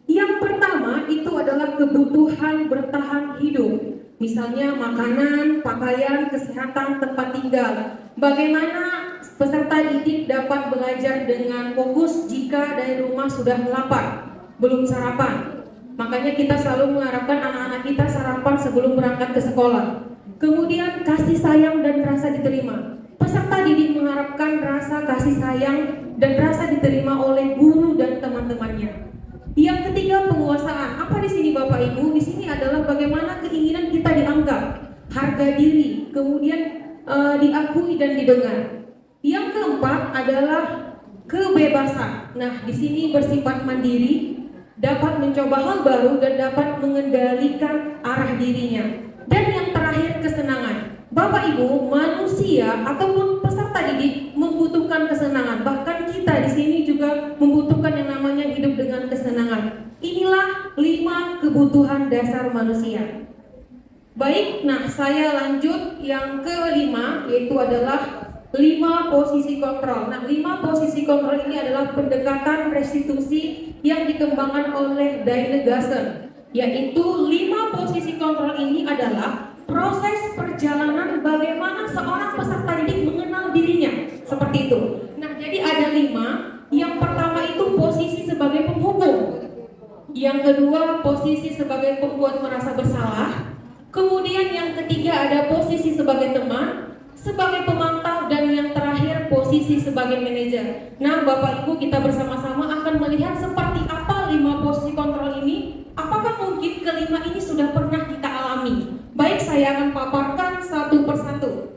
Yang pertama itu adalah kebutuhan bertahan hidup. Misalnya makanan, pakaian, kesehatan, tempat tinggal. Bagaimana peserta didik dapat belajar dengan fokus jika dari rumah sudah lapar, belum sarapan. Makanya kita selalu mengharapkan anak-anak kita sarapan sebelum berangkat ke sekolah. Kemudian kasih sayang dan rasa diterima. Peserta didik mengharapkan rasa kasih sayang dan rasa diterima oleh guru dan teman-temannya. Yang ketiga, penguasaan. Apa di sini Bapak Ibu? Di sini adalah bagaimana keinginan kita dianggap, harga diri, kemudian diakui dan didengar. Yang keempat adalah kebebasan. Nah, di sini bersifat mandiri, dapat mencoba hal baru dan dapat mengendalikan arah dirinya. Dan yang terakhir, kesenangan. Bapak Ibu, manusia ataupun peserta didik membutuhkan kesenangan. Bahkan kita di sini juga membutuhkan yang namanya hidup dengan kesenangan. Inilah 5 kebutuhan dasar manusia. Baik, nah saya lanjut yang kelima, yaitu adalah 5 posisi kontrol. Nah, 5 posisi kontrol ini adalah pendekatan restitusi yang dikembangkan oleh Daine Gasser. Yaitu 5 posisi kontrol ini adalah proses perjalanan bagaimana seorang peserta didik mengenal dirinya. Seperti itu. Nah, jadi ada 5. Yang pertama itu posisi sebagai penghukum. Yang kedua posisi sebagai pembuat merasa bersalah. Kemudian yang ketiga ada posisi sebagai teman, sebagai pemantau, dan yang terakhir posisi sebagai manajer. Nah, Bapak Ibu, kita bersama-sama akan melihat seperti apa 5 posisi kontrol ini. Apakah mungkin kelima ini sudah pernah kita alami? Baik, saya akan paparkan satu persatu.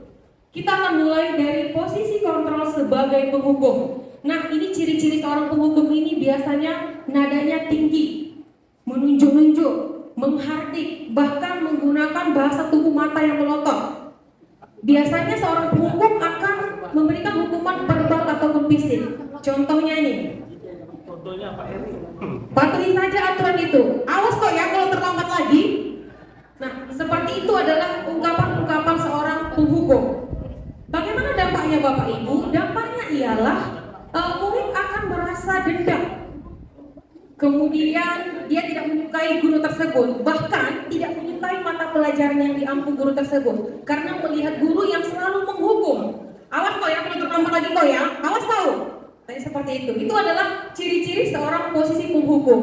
Kita akan mulai dari posisi kontrol sebagai penghukum. Nah, ini ciri-ciri seorang penghukum ini biasanya nadanya tinggi, menunjuk-nunjuk, menghardik, bahkan menggunakan bahasa tubuh mata yang melotot. Biasanya seorang penghukum akan memberikan hukuman verbal ataupun fisik. Contohnya ini. Contohnya Pak Eri. Patuhi saja aturan itu. Awas kok ya kalau terlambat lagi. Nah, seperti itu adalah ungkapan-ungkapan seorang penghukum. Bagaimana dampaknya Bapak Ibu? Dampaknya ialah murid akan merasa dendam. Kemudian dia tidak menyukai guru tersebut, bahkan tidak menyukai mata pelajaran yang diampu guru tersebut, karena melihat guru yang selalu menghukum. Awas kok ya kalau terlambat lagi kok ya. Awas tahu. Kayak seperti itu. Itu adalah ciri-ciri seorang posisi penghukum.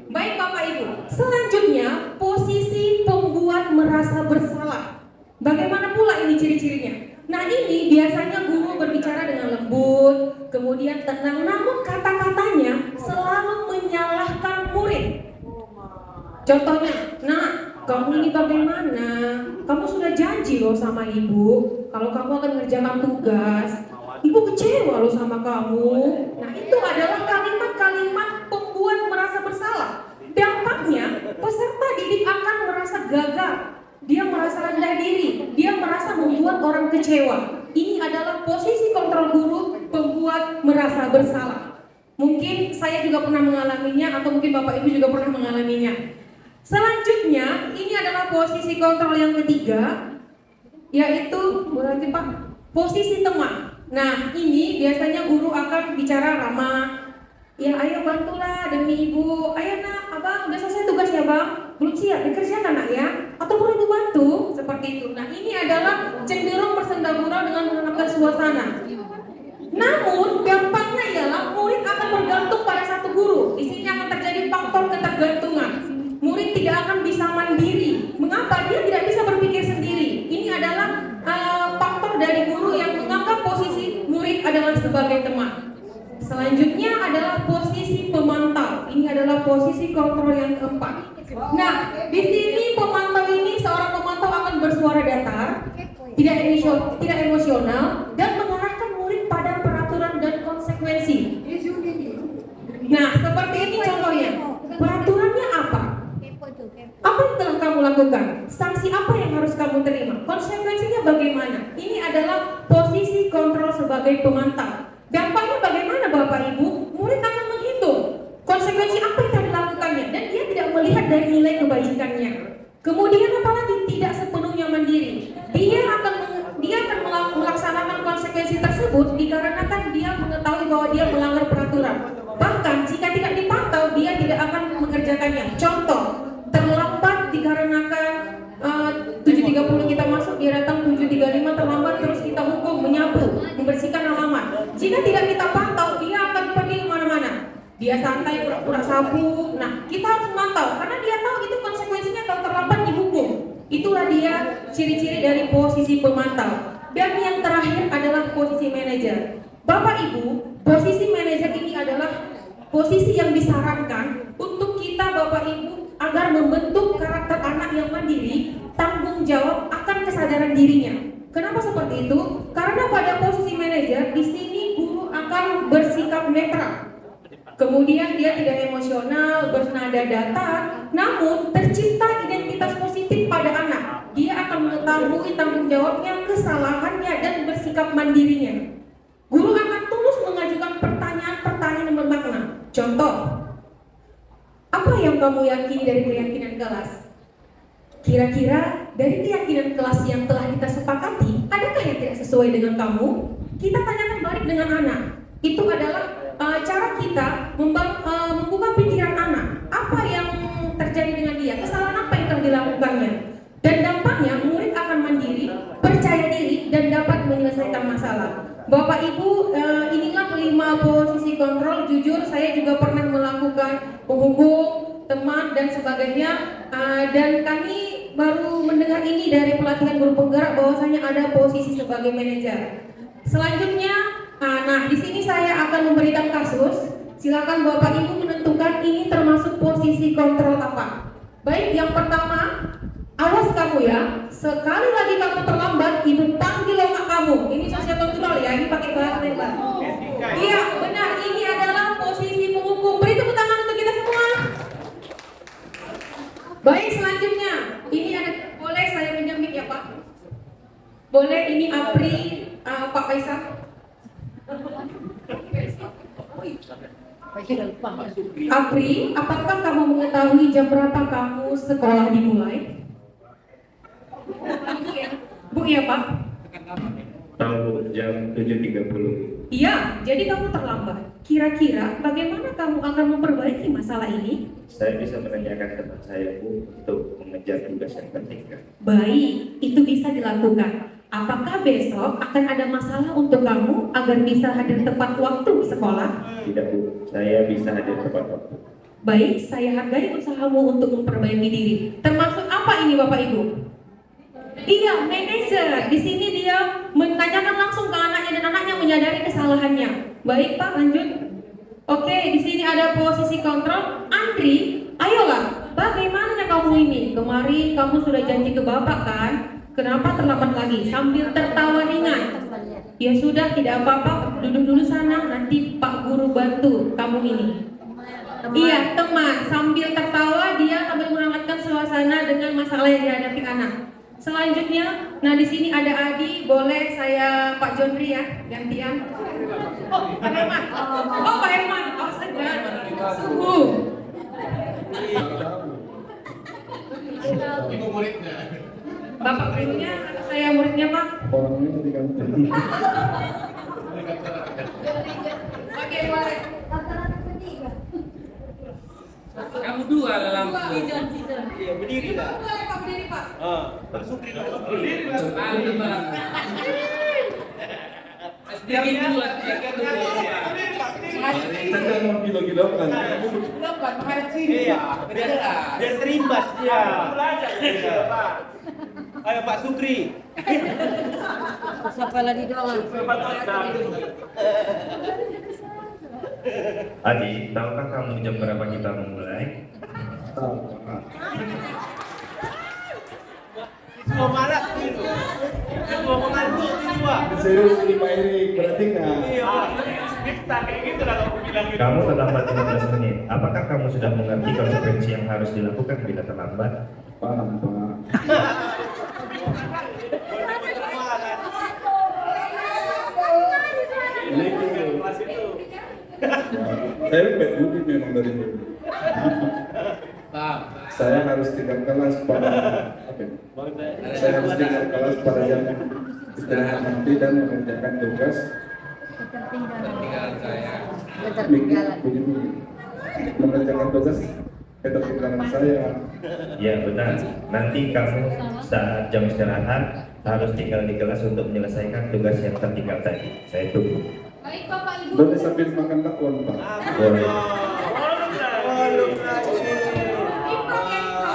Baik Bapak Ibu, selanjutnya posisi pembuat merasa bersalah. Bagaimana pula ini ciri-cirinya? Nah, ini biasanya guru berbicara dengan lembut, kemudian tenang, namun kata-katanya selalu menyalahkan murid. Contohnya, nah kamu ini bagaimana? Kamu sudah janji loh sama ibu kalau kamu akan mengerjakan tugas. Ibu kecewa loh sama kamu. Nah, itu adalah kalimat-kalimat pembuat merasa bersalah. Dampaknya peserta didik akan merasa gagal. Dia merasa rendah diri. Dia merasa membuat orang kecewa. Ini adalah posisi kontrol guru pembuat merasa bersalah. Mungkin saya juga pernah mengalaminya, atau mungkin Bapak Ibu juga pernah mengalaminya. Selanjutnya, ini adalah posisi kontrol yang ketiga, yaitu berarti Pak, posisi teman. Nah, ini biasanya guru akan bicara ramah. Ya, ayo bantulah demi ibu. Ayo nak, abang udah selesai tugasnya bang? Belum siap, dikerjakan nak ya? Atau perlu ibu bantu? Seperti itu. Nah, ini adalah cenderung bersenda gurau dengan menenangkan suasana. Namun, dampaknya ialah murid akan bergantung pada satu guru. Di sini akan terjadi faktor ketergantungan. Murid tidak akan bisa mandiri. Mengapa? Dia tidak bisa berpikir sendiri. Ini adalah faktor dari guru yang menganggap posisi murid adalah sebagai teman. Selanjutnya adalah posisi pemantau. Ini adalah posisi kontrol yang keempat. Nah, di sini pemantau ini, seorang pemantau akan bersuara datar, tidak emosional, dan mengarahkan murid pada peraturan dan konsekuensi. Nah, seperti ini contohnya. Peraturannya apa? Apa yang telah kamu lakukan? Sanksi apa yang harus kamu terima? Konsekuensinya bagaimana? Ini adalah posisi kontrol sebagai pemantau. Dampaknya bagaimana Bapak Ibu? Murid akan menghitung konsekuensi apa yang telah dilakukannya dan dia tidak melihat dari nilai kebajikannya. Kemudian apalagi tidak sepenuhnya mandiri. Dia akan melaksanakan konsekuensi tersebut dikarenakan dia mengetahui bahwa dia melanggar peraturan. Bahkan jika tidak dipantau, dia tidak akan mengerjakannya. Contoh, terlambat dikarenakan 7.30 kita masuk, dia datang 7.35 terlambat, terus kita hukum menyapu, membersihkan halaman. Jika tidak kita pantau, dia akan pergi kemana-mana. Dia santai pura-pura sapu. Nah, kita harus memantau karena dia tahu itu konsekuensinya kalau terlambat dihukum. Itulah dia ciri-ciri dari posisi pemantau. Dan yang terakhir adalah posisi manajer. Bapak Ibu, posisi manajer ini adalah posisi yang disarankan untuk kita Bapak Ibu agar membentuk karakter anak yang mandiri, tanggung jawab akan kesadaran dirinya. Kenapa seperti itu? Karena pada posisi manajer di sini guru akan bersikap netral. Kemudian dia tidak emosional, bernada datar, namun tercipta identitas positif pada anak. Dia akan mengetahui tanggung jawabnya, kesalahannya, dan bersikap mandirinya. Guru akan tulus mengajukan pertanyaan-pertanyaan yang bermakna. Contoh, apa yang kamu yakini dari keyakinan kelas? Kira-kira dari keyakinan kelas yang telah kita sepakati, adakah yang tidak sesuai dengan kamu? Kita tanyakan balik dengan anak. Itu adalah cara kita membuka pikiran anak. Apa yang terjadi dengan dia? Kesalahan apa yang telah dilakukannya? Dan dampaknya murid akan mandiri, percaya diri, dan dapat menyelesaikan masalah. Bapak Ibu, inilah 5 posisi kontrol. Jujur saya juga pernah melakukan penghubung, teman, dan sebagainya. Dan kami baru mendengar ini dari pelatihan guru penggerak bahwasanya ada posisi sebagai manajer. Selanjutnya, nah di sini saya akan memberikan kasus. Silakan Bapak Ibu menentukan ini termasuk posisi kontrol apa. Baik, yang pertama, awas kamu ya. Sekali lagi kamu terlambat, ibu panggil omak kamu. Ini sosio-kultural ya, ini pakai bahasa lebar. Iya, benar. Ini adalah posisi penghukum. Beri tepuk tangan untuk kita semua. Baik, selanjutnya. Ini ada, boleh saya pinjam mic ya Pak? Boleh, ini Apri, Pak Faisal. Apri, apakah kamu mengetahui jam berapa kamu sekolah dimulai? Bu ya Pak? Tahu jam 7.30. Iya, jadi kamu terlambat. Kira-kira bagaimana kamu akan memperbaiki masalah ini? Saya bisa menanyakan teman saya Bu untuk mengejar tugas yang penting kan? Baik, itu bisa dilakukan. Apakah besok akan ada masalah untuk kamu agar bisa hadir tepat waktu di sekolah? Tidak Bu, saya bisa hadir tepat waktu. Baik, saya hargai usahamu untuk memperbaiki diri. Termasuk apa ini Bapak Ibu? Iya, manajer. Di sini dia menanyakan langsung ke anaknya dan anaknya menyadari kesalahannya. Baik Pak, lanjut. Oke, di sini ada posisi kontrol. Andri, ayolah. Bagaimana kamu ini? Kemarin kamu sudah janji ke Bapak kan? Kenapa terlambat lagi? Sambil tertawa ringan. Ya sudah, tidak apa-apa. Duduk dulu sana. Nanti Pak Guru bantu kamu ini. Iya, teman. Sambil tertawa, dia sambil menghangatkan suasana dengan masalah yang dihadapi anak. Selanjutnya, nah di sini ada Adi, boleh saya Pak Jondri ya, gantian. Oh, Pak Herman. Oh, Pak Herman. Oh, segar. Sungguh. Ibu muridnya. Bapak gurunya, anak saya muridnya Pak. Orangnya tadi kamu Oke, Pak. Kamu dua lah langsung. Iya, berdiri lah. Boleh Pak, berdiri Pak. Pak Sukri dulu, Sukri. Ada bang. Sedikit dulu, sedikit dulu. Sedang mau gilo-gilo kan. Belum Pak, menghadap sini. Iya, biar terimbas dia. Iya, Pak. Ayo Pak Sukri. Kepala di doang. Adi, tahukah kamu jam berapa kita memulai? Tahu, Pak. Semua malas gitu. Semua mengantuk ini, Pak. Serius ini Pak Erik, berarti nggak? Iya. Kita kayak gitu lah kalau bilang gitu. Kamu terlambat 15 menit. Apakah kamu sudah mengerti konsekuensi yang harus dilakukan bila terlambat? Paham, Pak. Ini kelas itu. Saya baik budi memang dari dulu. Bang. Saya harus tinggal kelas pada apa ya? Saya harus tinggal kelas pada jam istirahat nanti dan mengerjakan tugas. Ketinggalan saya. Begini, mengerjakan tugas ketertinggalan saya. Ya benar. Nanti kamu saat jam istirahat harus tinggal di kelas untuk menyelesaikan tugas yang tertinggal tadi. Saya tunggu. Baik Bapak Ibu. Boleh sambil makan bakwan, Pak. Boleh.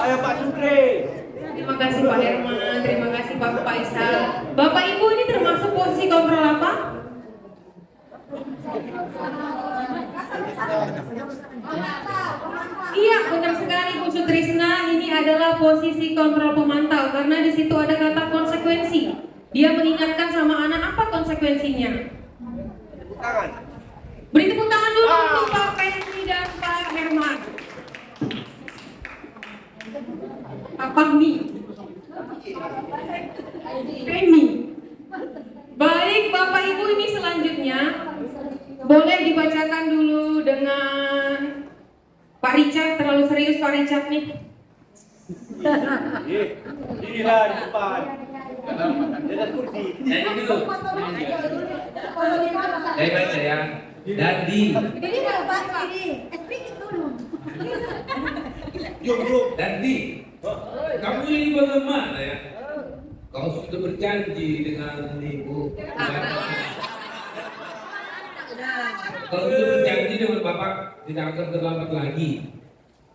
Ayo Pak Sukri. Terima kasih Pak Herman, terima kasih Pak Faisal. Bapak Ibu ini termasuk posisi kontrol apa? Iya, benar sekali Bu Sutrisna. Ini adalah posisi kontrol pemantau karena di situ ada kata konsekuensi. Dia mengingatkan sama anak apa konsekuensinya. Beri tepuk tangan dulu untuk Pak Penny dan Pak Herman. Pak Fahmi. Penny. Baik Bapak Ibu, ini selanjutnya boleh dibacakan dulu dengan Pak Richard. Terlalu serius Pak Richard nih. Gila di depan. Di atas kursi. Saya dulu. Saya baca ya. Dadi. Ini berapa ini? Speaking dulu. Dadi. Kamu ini bagaimana ya? Kau sudah berjanji dengan ibu. Kalau sudah berjanji dengan bapak tidak akan terlambat lagi.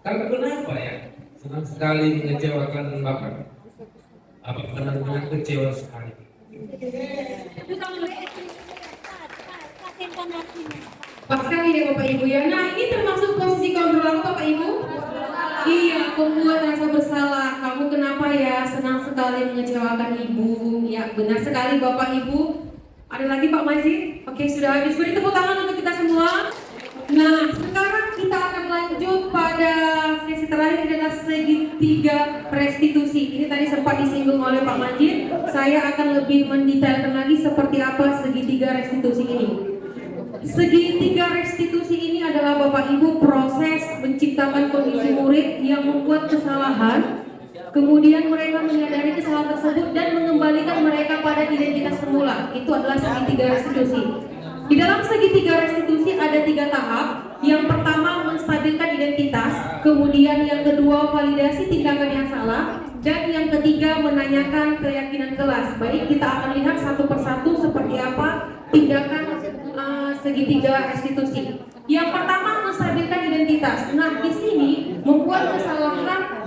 Tapi kenapa ya? Senang sekali mengecewakan bapak. Apa benar-benar kecewa sekali? Pas sekali deh Bapak Ibu ya. Nah ini termasuk posisi kontrol apa Bapak Ibu? Iya, pembuat rasa bersalah. Kamu kenapa ya senang sekali mengecewakan ibu? Ya benar sekali Bapak Ibu. Ada lagi Pak Majid? Oke sudah habis. Beri tepuk tangan untuk kita semua. Nah sekarang kita akan lanjut pada sesi terakhir adalah segitiga restitusi. Ini tadi sempat disinggung oleh Pak Majid. Saya akan lebih mendetailkan lagi seperti apa segitiga restitusi ini. Segitiga restitusi ini adalah Bapak Ibu proses menciptakan kondisi murid yang membuat kesalahan, kemudian mereka menyadari kesalahan tersebut dan mengembalikan mereka pada identitas semula. Itu adalah segitiga restitusi. Di dalam segitiga restitusi ada 3 tahap. Yang pertama menstabilkan identitas, kemudian yang kedua validasi tindakan yang salah, dan yang ketiga menanyakan keyakinan kelas. Baik, kita akan lihat satu persatu seperti apa tindakan segitiga restitusi. Yang pertama menstabilkan identitas. Nah, di sini membuat kesalahan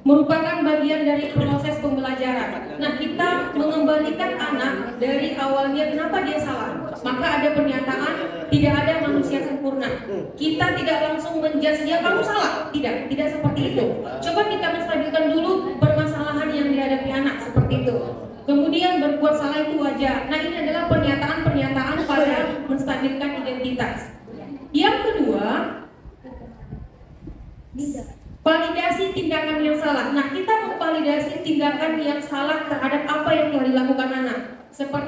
merupakan bagian dari proses pembelajaran. Nah, kita mengembalikan anak dari awalnya kenapa dia salah. Maka ada pernyataan tidak ada manusia sempurna. Kita tidak langsung menjudge dia kamu salah. Tidak seperti itu. Coba kita menstabilkan dulu permasalahan yang dihadapi anak seperti itu. Kemudian berbuat salah itu wajar. Nah, ini adalah pernyataan-pernyataan pada menstabilkan identitas. Yang kedua, validasi tindakan yang salah. Nah, kita memvalidasi tindakan yang salah terhadap apa yang telah dilakukan anak.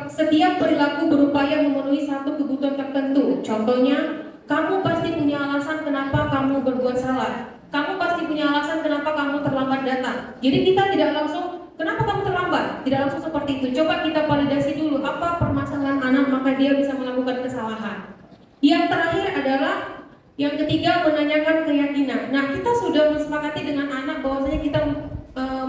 Setiap perilaku berupaya memenuhi satu kebutuhan tertentu. Contohnya, kamu pasti punya alasan kenapa kamu berbuat salah. Kamu pasti punya alasan kenapa kamu terlambat datang. Jadi kita tidak langsung, kenapa kamu terlambat? Tidak langsung seperti itu. Coba kita validasi dulu apa permasalahan anak, maka dia bisa melakukan kesalahan. Yang terakhir adalah yang ketiga, menanyakan keyakinan. Nah, kita sudah disepakati dengan anak bahwasanya kita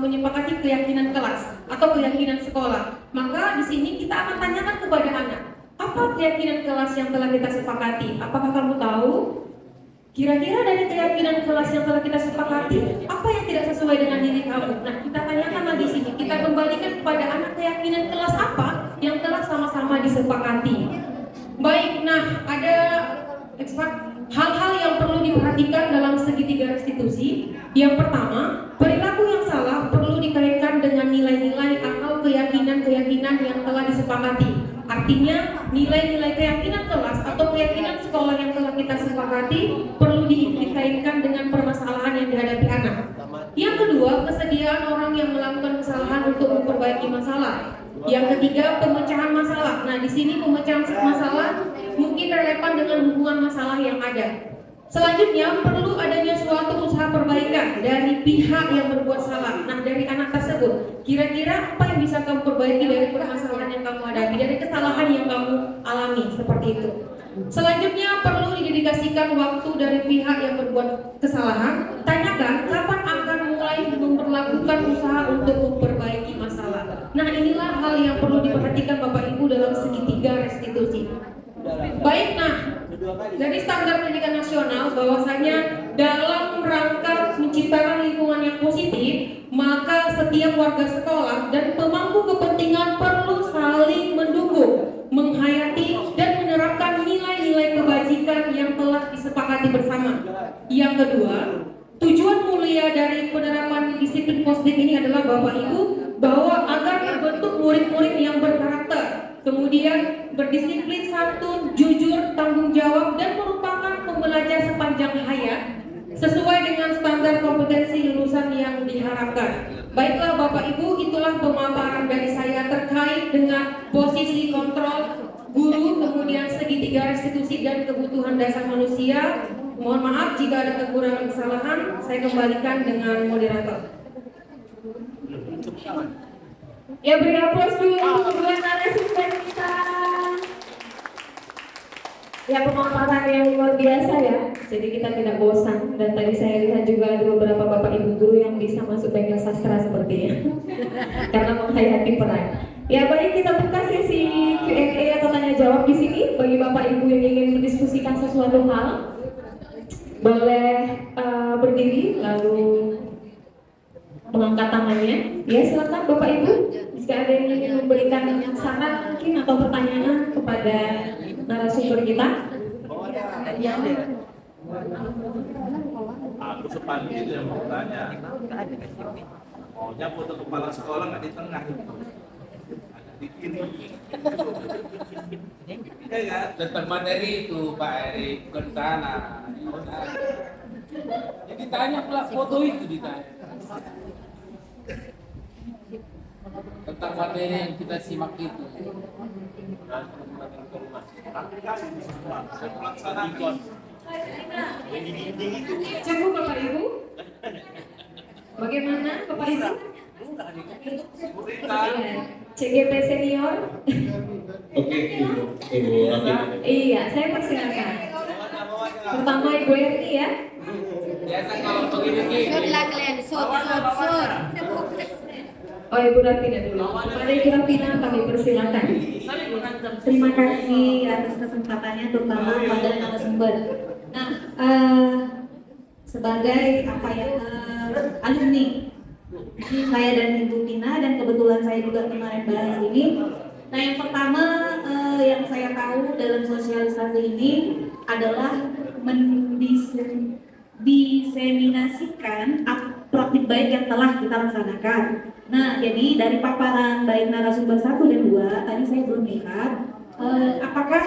menyepakati keyakinan kelas atau keyakinan sekolah. Maka di sini kita akan tanyakan kepada anak, apa keyakinan kelas yang telah kita sepakati? Apakah kamu tahu? Kira-kira dari keyakinan kelas yang telah kita sepakati, apa yang tidak sesuai dengan diri kamu? Nah, kita tanyakanlah di sini. Kita kembalikan kepada anak keyakinan kelas apa yang telah sama-sama disepakati. Baik, nah ada hal-hal yang perlu diperhatikan dalam segitiga restitusi. Yang pertama, perilaku yang salah perlu dikaitkan dengan nilai-nilai atau keyakinan-keyakinan yang telah disepakati. Artinya, nilai-nilai keyakinan kelas atau keyakinan sekolah yang telah kita sepakati perlu dikaitkan dengan permasalahan yang dihadapi anak. Yang kedua, kesediaan orang yang melakukan kesalahan untuk memperbaiki masalah. Yang ketiga, pemecahan masalah. Nah, di sini pemecahan masalah mungkin relevan dengan hubungan masalah yang ada. Selanjutnya, perlu adanya suatu usaha perbaikan dari pihak yang berbuat salah. Nah, dari anak tersebut, kira-kira apa yang bisa kamu perbaiki dari permasalahan yang kamu hadapi, dari kesalahan yang kamu alami, seperti itu. Selanjutnya, perlu didedikasikan waktu dari pihak yang berbuat kesalahan. Tanyakan kapan akan mulai memperlakukan usaha untuk memperbaiki masalah. Nah, inilah hal yang perlu diperhatikan Bapak Ibu dalam segitiga restitusi. Baik, nah dari standar pendidikan nasional bahwasanya dalam rangka menciptakan lingkungan yang positif, maka setiap warga sekolah dan pemangku kepentingan perlu saling mendukung, menghayati dan menerapkan nilai-nilai kebajikan yang telah disepakati bersama. Yang kedua, tujuan mulia dari penerapan disiplin positif ini adalah Bapak Ibu bahwa agar terbentuk murid-murid yang berkarakter, kemudian berdisiplin, santun, jujur, tanggung jawab, dan merupakan pembelajar sepanjang hayat sesuai dengan standar kompetensi lulusan yang diharapkan. Baiklah Bapak Ibu, itulah pemaparan dari saya terkait dengan posisi kontrol guru, kemudian segitiga restitusi dan kebutuhan dasar manusia. Mohon maaf jika ada kekurangan kesalahan, saya kembalikan dengan moderator. Ya, beri aplaus dulu untuk kedua narasumber kita. Ya, pemaparan yang luar biasa ya. Jadi kita tidak bosan. Dan tadi saya lihat juga ada beberapa bapak ibu guru yang bisa masuk bengkel sastra sepertinya, karena menghayati peran. Ya, baik, kita buka sesi Q&A atau tanya jawab di sini bagi bapak ibu yang ingin mendiskusikan sesuatu hal. Boleh berdiri lalu mengangkat tangannya. Ya, silakan Bapak Ibu. Jika ada yang ingin memberikan saran mungkin atau pertanyaan kepada narasumber kita. Aku sepagi itu yang mau tanya. Maunya foto kepala sekolah nggak di tengah, ada di kiri. Ya kan? Tentang materi itu Pak Erik, bukan sana. Jadi tanya pula foto itu ditanya. Tentang materi yang kita simak itu. Aplikasi semua, saya melaksanakan. Cukup Bapak Ibu. Bagaimana Bapak Ibu? CGP senior. Oke, Ibu Raffi. Iya, saya persilakan. Pertama Ibu Erni ya. Biasa kalau begini Sur lah kalian, sur. Oh, Ibu Rafina dulu. Pada Ibu Rafina kami persilakan. Terima kasih atas kesempatannya, terutama pada narasumber. Nah, sebagai alumni, saya dan Ibu Tina, dan kebetulan saya juga kemarin bahas ini. Nah, yang pertama yang saya tahu dalam sosialisasi ini adalah diseminasikan praktik baik yang telah kita laksanakan. Nah, jadi dari paparan baik narasumber 1 dan 2, tadi saya belum lihat apakah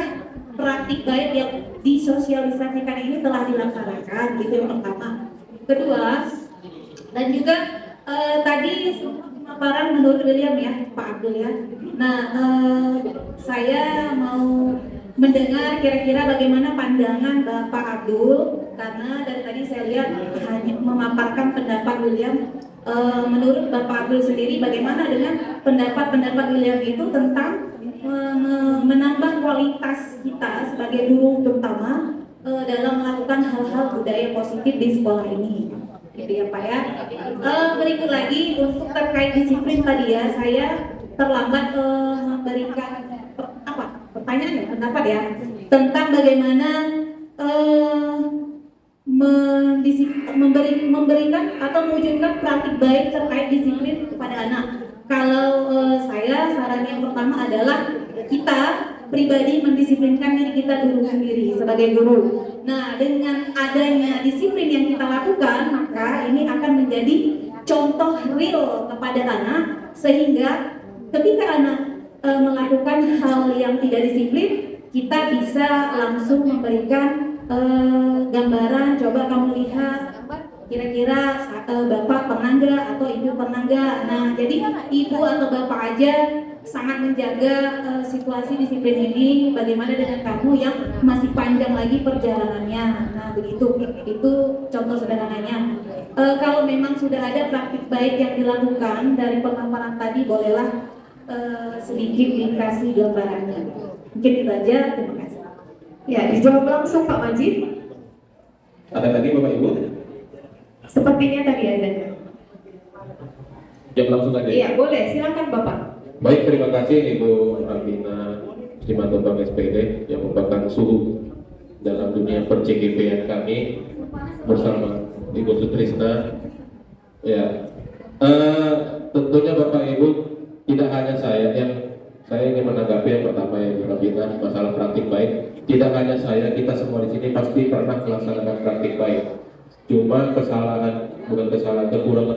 praktik baik yang disosialisasikan ini telah dilaksanakan, itu yang pertama. Kedua, dan juga tadi paparan menurut William ya, Pak Abdul ya. Nah, saya mau mendengar kira-kira bagaimana pandangan Bapak Abdul, karena dari tadi saya lihat hanya memaparkan pendapat William. Menurut Bapak Abdul sendiri, bagaimana dengan pendapat-pendapat beliau itu tentang menambah kualitas kita sebagai guru terutama dalam melakukan hal-hal budaya positif di sekolah ini, gitu ya Pak ya. Berikut lagi untuk terkait disiplin tadi ya, saya terlambat memberikan pertanyaan ya, pendapat ya tentang bagaimana memberikan atau mewujudkan praktik baik terkait disiplin kepada anak. Kalau saya saran yang pertama adalah kita pribadi mendisiplinkan diri kita dulu sendiri sebagai guru. Nah, dengan adanya disiplin yang kita lakukan, maka ini akan menjadi contoh real kepada anak, sehingga ketika anak melakukan hal yang tidak disiplin, kita bisa langsung memberikan gambaran, coba kamu lihat kira-kira bapak pernah nggak atau ibu pernah nggak. Nah, jadi ibu atau bapak aja sangat menjaga situasi disiplin ini. Bagaimana dengan kamu yang masih panjang lagi perjalanannya. Nah, begitu, itu contoh sederhananya. Kalau memang sudah ada praktik baik yang dilakukan dari pemaparan tadi, bolehlah sedikit dikasih gambarannya. Mungkin itu aja, terima kasih. Ya, dijawab langsung Pak Majid. Ada lagi Bapak Ibu? Sepertinya tadi ada. Jawab langsung aja. Iya, boleh. Silakan Bapak. Baik, terima kasih Ibu Rabina Simatupang SPD yang merupakan suhu dalam dunia per-CGP kami bersama Ibu Sutrisna. Ya, tentunya Bapak Ibu, tidak hanya saya ingin menanggapi yang pertama ya Ibu Rabina, masalah praktik baik. Tidak hanya saya, kita semua di sini pasti pernah melaksanakan praktik baik. Cuma kekurangan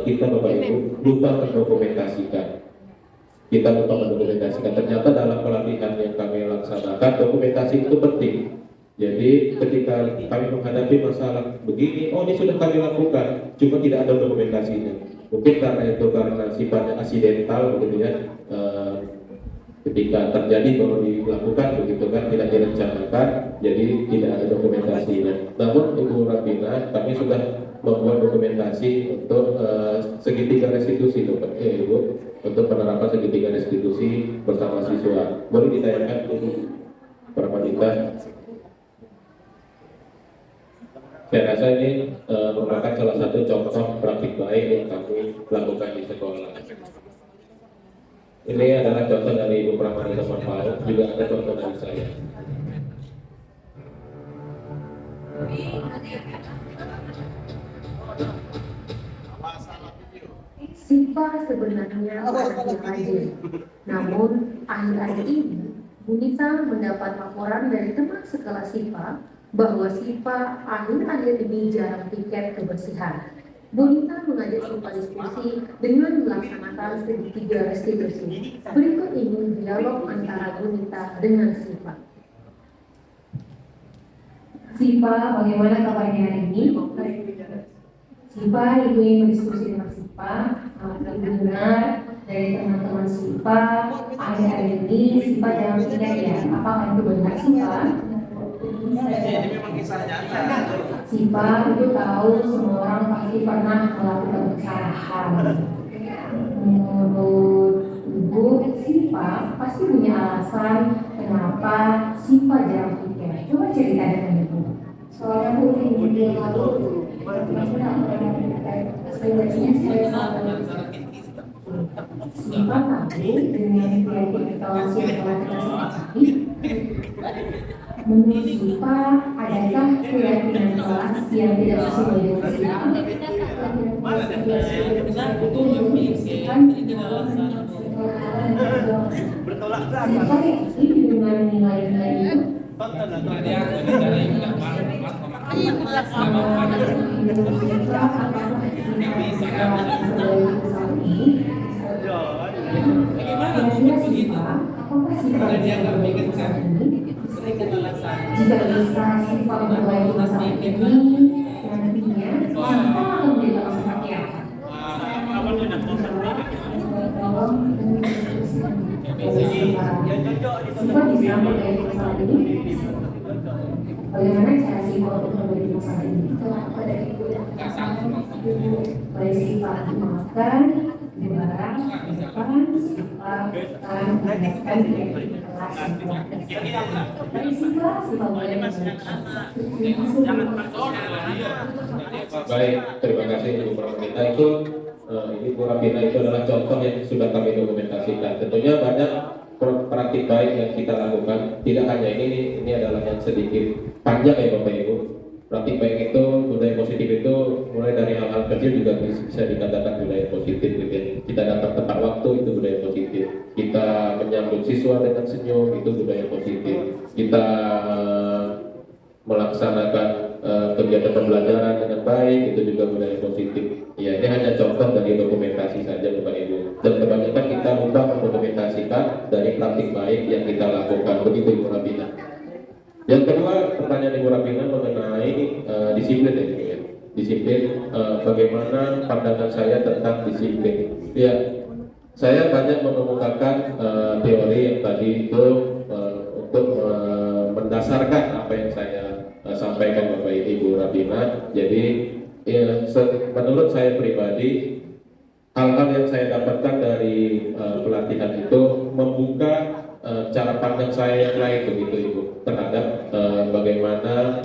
kita Bapak Ibu lupa mendokumentasikan. Kita lupa mendokumentasikan. Ternyata dalam pelatihan yang kami laksanakan, dokumentasi itu penting. Jadi ketika kami menghadapi masalah begini, oh ini sudah kami lakukan, cuma tidak ada dokumentasinya. Mungkin karena sifatnya aksidental begitu ya. Ketika terjadi baru dilakukan begitu kan, tidak direncanakan, jadi tidak ada dokumentasinya. Namun Ibu Rabina, kami sudah membuat dokumentasi untuk segitiga restitusi Ibu, untuk penerapan segitiga restitusi bersama siswa. Boleh ditayangkan Ibu Pramadita? Saya rasa ini merupakan salah satu contoh praktik baik yang kami lakukan di sekolah. Ini adalah contoh dari Ibu Pramadita Manfaat, juga ada contoh dari saya. SIPA sebenarnya anaknya rajin. Namun akhir-akhir ini Bunita mendapat laporan dari teman sekelas SIPA bahwa SIPA akhir-akhir ini jarang tiket kebersihan. Bunita mengajak SIPA diskusi dengan melaksanakan segitiga restitusi. Berikut ini dialog antara Bunita dengan SIPA. SIPA, bagaimana kabarnya hari ini? SIPA, ibu ingin berdiskusi dengan SIPA. Ibu dengar dari teman-teman SIPA, akhir-akhir ini SIPA jangan tidak ya. Apakah itu benar SIPA? SIPA itu tahu semua orang pasti pernah melakukan kesalahan. Menurut ibu, SIPA pasti punya alasan kenapa SIPA jarang tiket. Coba cerita dengan ibu. Soalnya aku ingin dia lalu SIPA tahu dengan evaluasi yang telah kita sepakati. Menurut SIPA, adakah keyakinan kelas yang tidak sesuai dengan SIPA? SIPA yakin dengan nilai-nilai itu? Jika bisa SIPA memperbaiki masalah ini nantinya, SIPA akan menjadi seperti apa? SIPA bisa memperbaiki masalah ini? Bagaimana cara SIPA maksimal untuk memberi masalah ini. Kalau ada ibu yang baik sifat memaafkan, dilarang, depan, sifat, Baik, terima kasih Ibu Pramita. Ibu Rabina itu adalah contoh yang sudah kami dokumentasikan. Tentunya banyak praktik baik yang kita lakukan. Tidak hanya ini adalah yang sedikit panjang ya Bapak Ibu. Praktik baik itu, budaya positif itu mulai dari hal-hal kecil juga bisa dikatakan budaya positif gitu ya. Kita datang tepat waktu itu budaya positif. Kita menyambut siswa dengan senyum itu budaya positif. Kita melaksanakan kegiatan pembelajaran dengan baik itu juga budaya positif. Ya, ini hanya contoh dari dokumentasi saja Bapak Ibu. Dan kebanyakan kita lupa mendokumentasikan dari praktik baik yang kita lakukan. Begitu Ibu Rabina. Yang kedua, pertanyaan Ibu Rabina mengenai disiplin ya, Ibu ya. Disiplin, bagaimana pandangan saya tentang disiplin. Ya, saya banyak mengemukakan teori yang tadi itu untuk mendasarkan apa yang saya sampaikan Bapak Ibu Rabina. Jadi ya, menurut saya pribadi, hal-hal yang saya dapatkan dari pelatihan itu membuka cara pandang saya yang lain begitu Ibu terhadap bagaimana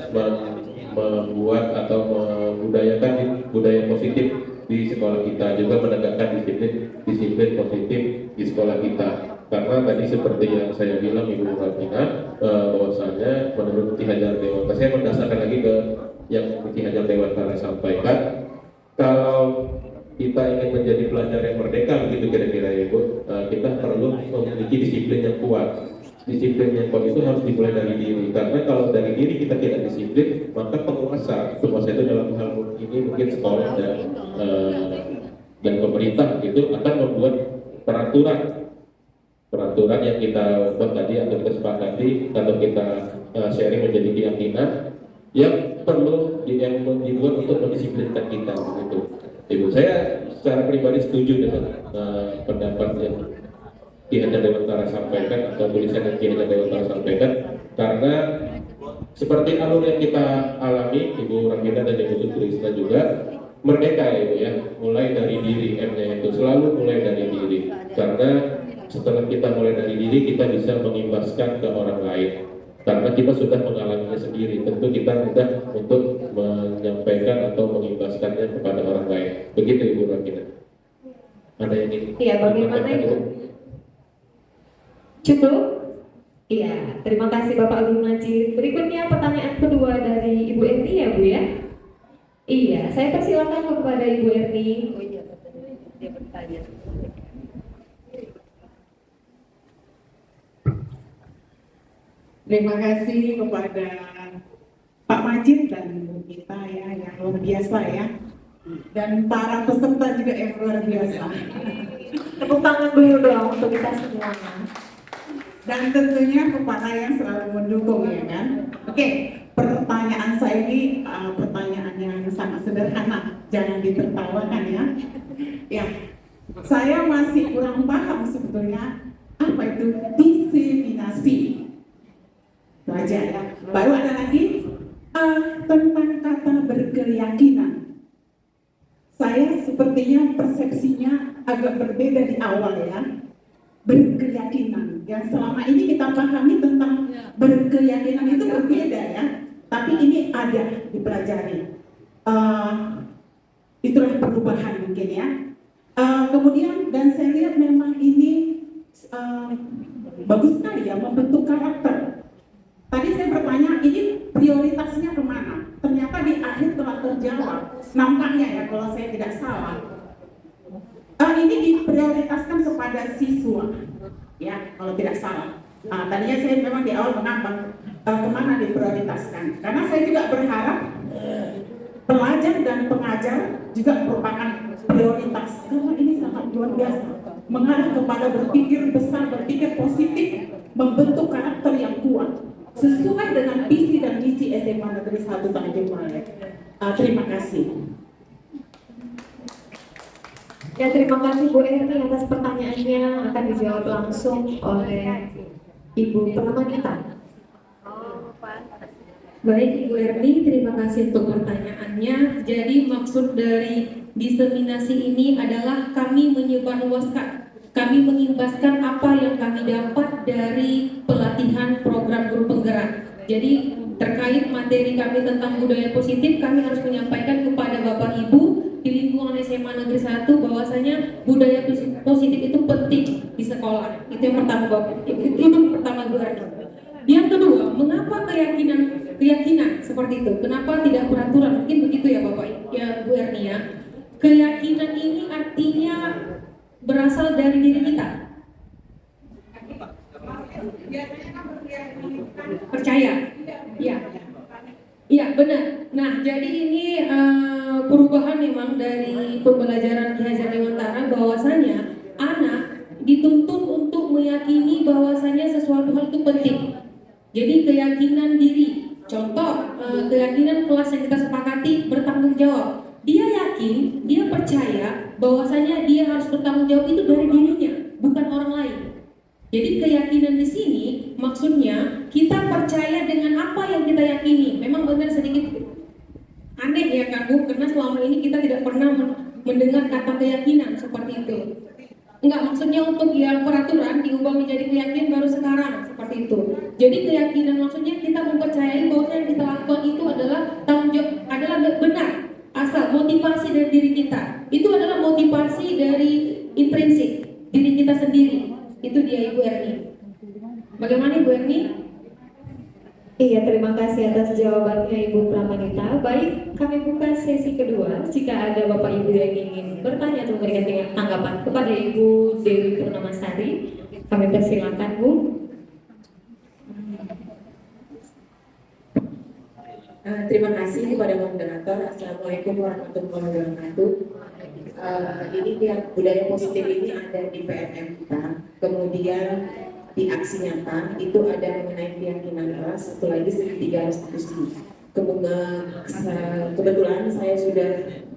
membuat atau membudayakan budaya positif di sekolah kita, juga menegakkan disiplin positif di sekolah kita. Karena tadi seperti yang saya bilang Ibu Rabina, bahwasanya menurut Ki Hajar Dewantara, saya mendasarkan lagi ke yang Ki Hajar Dewantara sampaikan, kalau kita ingin menjadi pelajar yang merdeka begitu kira-kira Ibu, kita perlu memiliki disiplin yang kuat. Disiplin yang kuat itu harus dimulai dari diri, karena kalau dari diri kita tidak disiplin, maka penguasa itu dalam hal ini mungkin sekolah dan pemerintah itu akan membuat peraturan yang kita buat tadi atau kita sepakati atau kita sharing menjadi keyakinan yang perlu dibuat untuk mendisiplinkan kita begitu. Ibu, saya secara pribadi setuju dengan pendapat yang Ki Hajar Dewantara sampaikan atau tulisan yang Ki Hajar Dewantara sampaikan, karena seperti alur yang kita alami Ibu Rabina dan Ibu Trisna juga, merdeka ya Ibu ya, mulai dari diri, M-nya itu selalu mulai dari diri, karena setelah kita mulai dari diri kita bisa mengimbaskan ke orang lain. Karena kita sudah mengalaminya sendiri, tentu kita mudah untuk menyampaikan atau mengimbaskannya kepada orang lain. Begitu Ibu Rabina. Ada yang ingin? Iya, bagaimana Ibu? Cukup? Iya, terima kasih Bapak Agung Najib. Berikutnya pertanyaan kedua dari Ibu Erni ya Bu ya? Iya, saya persilakan kepada Ibu Erni. Oh iya, dia bertanya. Terima kasih kepada Pak Majid dan Bu Gita ya, yang luar biasa ya, dan para peserta juga yang luar biasa. Tepuk tangan dulu dong untuk kita semua. Dan tentunya kepada yang selalu mendukung ya kan. Oke, pertanyaan saya ini pertanyaan yang sangat sederhana, jangan ditertawakan ya. Ya, saya masih kurang paham sebetulnya apa itu diseminasi. Itu aja ya. Baru ada lagi tentang kata berkeyakinan. Saya sepertinya persepsinya agak berbeda di awal ya. Berkeyakinan. Yang selama ini kita pahami tentang berkeyakinan itu berbeda ya. Tapi ini ada dipelajari. Itulah perubahan mungkin ya. Kemudian dan saya lihat memang ini bagus sekali ya, membentuk karakter. Tadi saya bertanya, ini prioritasnya kemana? Ternyata di akhir telah terjawab. Nampaknya ya, kalau saya tidak salah. Ini diprioritaskan kepada siswa, ya, kalau tidak salah. Tadinya saya memang di awal mengapa kemana diprioritaskan? Karena saya juga berharap pelajar dan pengajar juga merupakan prioritas. Karena ini sangat luar biasa, mengarah kepada berpikir besar, berpikir positif, membentuk karakter yang kuat sesuai dengan visi dan misi SMA Negeri 1 Tanjung Priok. Terima kasih. Ya, terima kasih Bu Erni atas pertanyaannya, akan dijawab langsung oleh Ibu Pramita. Baik Ibu Erni, terima kasih untuk pertanyaannya. Jadi maksud dari diseminasi ini adalah kami menyebarluaskan, kami mengimbaskan apa yang kami dapat dari pelatihan program guru penggerak. Jadi terkait materi kami tentang budaya positif, kami harus menyampaikan kepada Bapak Ibu di lingkungan SMA Negeri 1 bahwasanya budaya positif itu penting di sekolah. Itu yang pertama Bapak. Itu yang pertama Bu Erni. Yang kedua, mengapa keyakinan seperti itu? Kenapa tidak peraturan? Mungkin begitu ya Bapak, ya Bu Erni ya. Keyakinan ini artinya berasal dari diri kita. Percaya? Iya. Iya benar. Nah jadi ini perubahan memang dari pembelajaran Ki Hajar Dewantara bahwasanya anak dituntut untuk meyakini bahwasanya sesuatu hal itu penting. Jadi keyakinan diri, contoh keyakinan kelas yang kita sepakati bertanggung jawab. Dia yakin, dia percaya bahwasanya dia harus bertanggung jawab itu dari dirinya, bukan orang lain. Jadi keyakinan di sini maksudnya kita percaya dengan apa yang kita yakini. Memang benar sedikit aneh ya kan Bu, karena selama ini kita tidak pernah mendengar kata keyakinan seperti itu. Enggak, maksudnya untuk yang peraturan diubah menjadi keyakinan baru sekarang seperti itu. Jadi keyakinan maksudnya kita mempercayai bahwa yang kita lakukan itu adalah tanggung jawab, adalah benar. Asal motivasi dari diri kita itu adalah motivasi dari intrinsik diri kita sendiri. Itu dia Ibu Erni. Bagaimana Ibu Erni? Iya, terima kasih atas jawabannya Ibu Pramanita. Baik, kami buka sesi kedua. Jika ada Bapak Ibu yang ingin bertanya atau memberikan tanggapan kepada Ibu Dewi Purnamasari, kami persilakan Bu. Terima kasih kepada moderator. Assalamualaikum warahmatullahi wabarakatuh. Ini pihak budaya positif ini ada di PNM kita. Kemudian di aksi nyata itu ada mengenai keyakinan kelas, satu lagi segitiga restitusi. Kebetulan saya sudah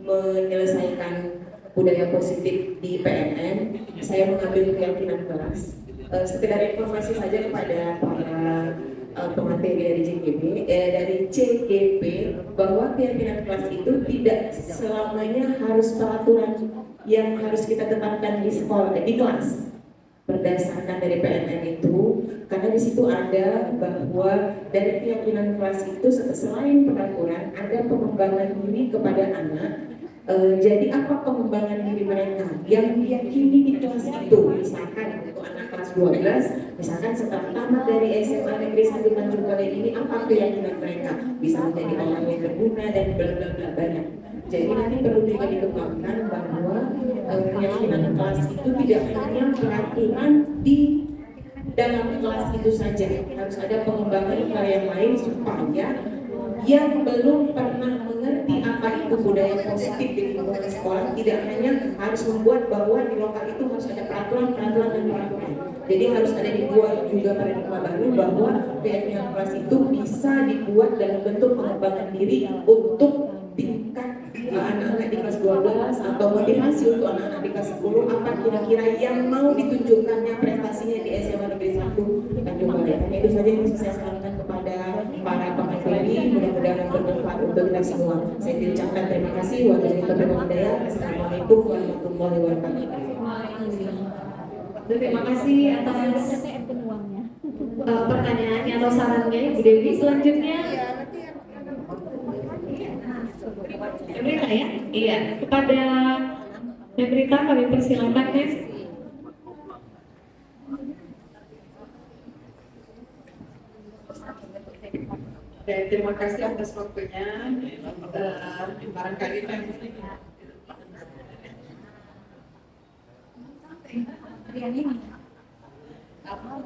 menyelesaikan budaya positif di PNM. Saya mengambil keyakinan kelas. Sekedar informasi saja kepada para pemateri dari CGP bahwa keyakinan kelas itu tidak selamanya harus peraturan yang harus kita tetapkan di sekolah, di kelas. Berdasarkan dari PNM itu, karena di situ ada bahwa dari keyakinan kelas itu selain peraturan ada pengembangan diri kepada anak. Jadi apa pengembangan diri mereka yang diyakini di kelas itu? Misalkan untuk anak kelas 12, misalkan setelah tamat dari SMA Negeri 1 Tanjung Balai ini, apa keyakinan mereka? Bisa menjadi orang yang berguna dan bla bla bla banyak. Jadi nanti perlu juga dikembangkan bahwa keyakinan kelas itu tidak hanya peraturan di dalam kelas itu saja, harus ada pengembangan hal yang lain supaya yang belum pernah mengerti apa itu budaya positif di lingkungan sekolah tidak hanya harus membuat bahwa di lokal itu harus ada peraturan dan peraturan. Jadi harus ada dibuat juga paradigma baru bahwa keyakinan kelas itu bisa dibuat dalam bentuk pengembangan diri untuk tingkat anak-anak di kelas 12 atau motivasi untuk anak-anak di kelas 10 apa kira-kira yang mau ditunjukkannya prestasinya di SMA Negeri 1 Tanjung Balai. Itu saja yang bisa saya sarankan kepada para pemateri, mudah-mudahan bermanfaat untuk kita semua. Saya ucapkan terima kasih. Wassalamualaikum warahmatullahi wabarakatuh. Terima kasih atas pertanyaannya atau sarannya Ibu Dewi. Selanjutnya Memrita ya? Iya, kepada Memrita kami persilakan Mem. Dan terima kasih atas waktunya. Barangkali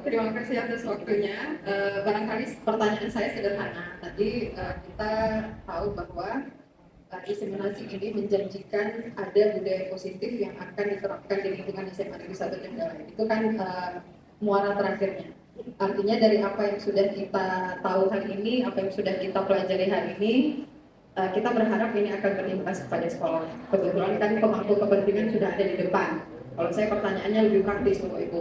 terima kasih atas waktunya. Barangkali pertanyaan saya sederhana. Tadi kita tahu bahwa diseminasi ini menjanjikan ada budaya positif yang akan diterapkan di lingkungan SMA Negeri 1 Kendal. Itu kan muara terakhirnya. Artinya dari apa yang sudah kita tahu hari ini, apa yang sudah kita pelajari hari ini, kita berharap ini akan berimbas kepada sekolah. Kebetulan kan pemangku kepentingan sudah ada di depan. Kalau saya pertanyaannya lebih praktis Bapak Ibu.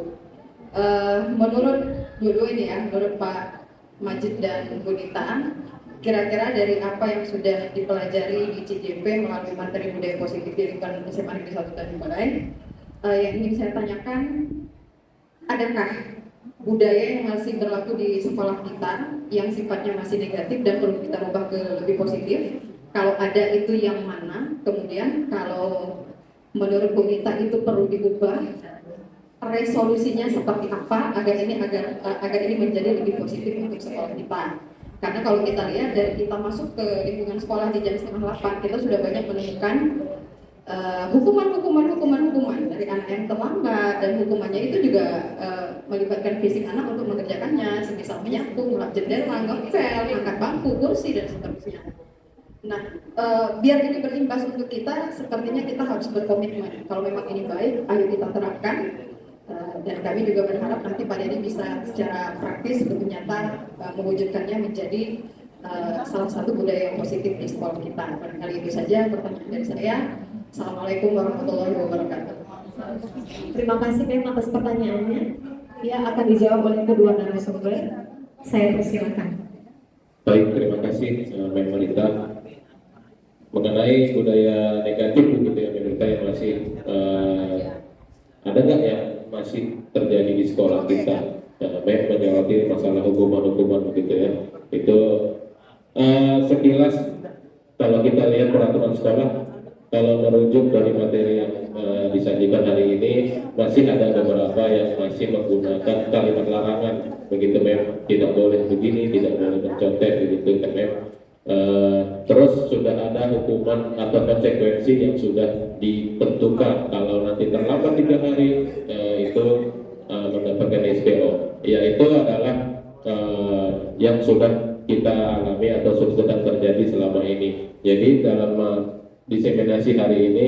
Menurut dulu ini ya, menurut Pak Majid dan Bu Nita, kira-kira dari apa yang sudah dipelajari di CJP melalui materi budaya positif di lingkungan SMA Negeri 1 Tanjung Balai, yang ingin saya tanyakan, adakah budaya yang masih berlaku di sekolah kita yang sifatnya masih negatif dan perlu kita ubah ke lebih positif? Kalau ada, itu yang mana? Kemudian kalau menurut Bu Mita itu perlu diubah, resolusinya seperti apa agar ini menjadi lebih positif untuk sekolah kita? Karena kalau kita lihat dari kita masuk ke lingkungan sekolah di jam 7:30, kita sudah banyak menemukan hukuman dari anak yang terlambat, dan hukumannya itu juga melibatkan fisik anak untuk mengerjakannya, semisal menyapu, melap jendela, ngepel, angkat bangku, kursi, dan seterusnya. Nah, biar ini berimbas untuk kita, sepertinya kita harus berkomitmen. Kalau memang ini baik, ayo kita terapkan. Dan kami juga berharap nanti Pak Dedi bisa secara praktis lebih nyata mewujudkannya menjadi salah satu budaya yang positif di sekolah kita. Barangkali itu saja pertanyaan dari saya. Assalamualaikum warahmatullahi wabarakatuh. Terima kasih Mem atas pertanyaannya. Ya, akan dijawab oleh kedua narasumber. Saya persilakan. Baik, terima kasih Mem Marita. Mengenai budaya negatif begitu ya, menurut saya masih ada nggak ya masih terjadi di sekolah kita? Mem menyoroti masalah hukuman begitu ya. Itu sekilas kalau kita lihat peraturan sekolah, kalau merujuk dari materi yang disajikan hari ini, masih ada beberapa yang masih menggunakan kalimat larangan begitu Mem. Tidak boleh begini, tidak boleh mencontek begitu kan Mem. Terus sudah ada hukuman atau konsekuensi yang sudah ditentukan. Kalau nanti terlambat 3 hari itu mendapatkan SPO. Ya, itu adalah yang sudah kita alami atau sedang terjadi selama ini. Jadi dalam diseminasi hari ini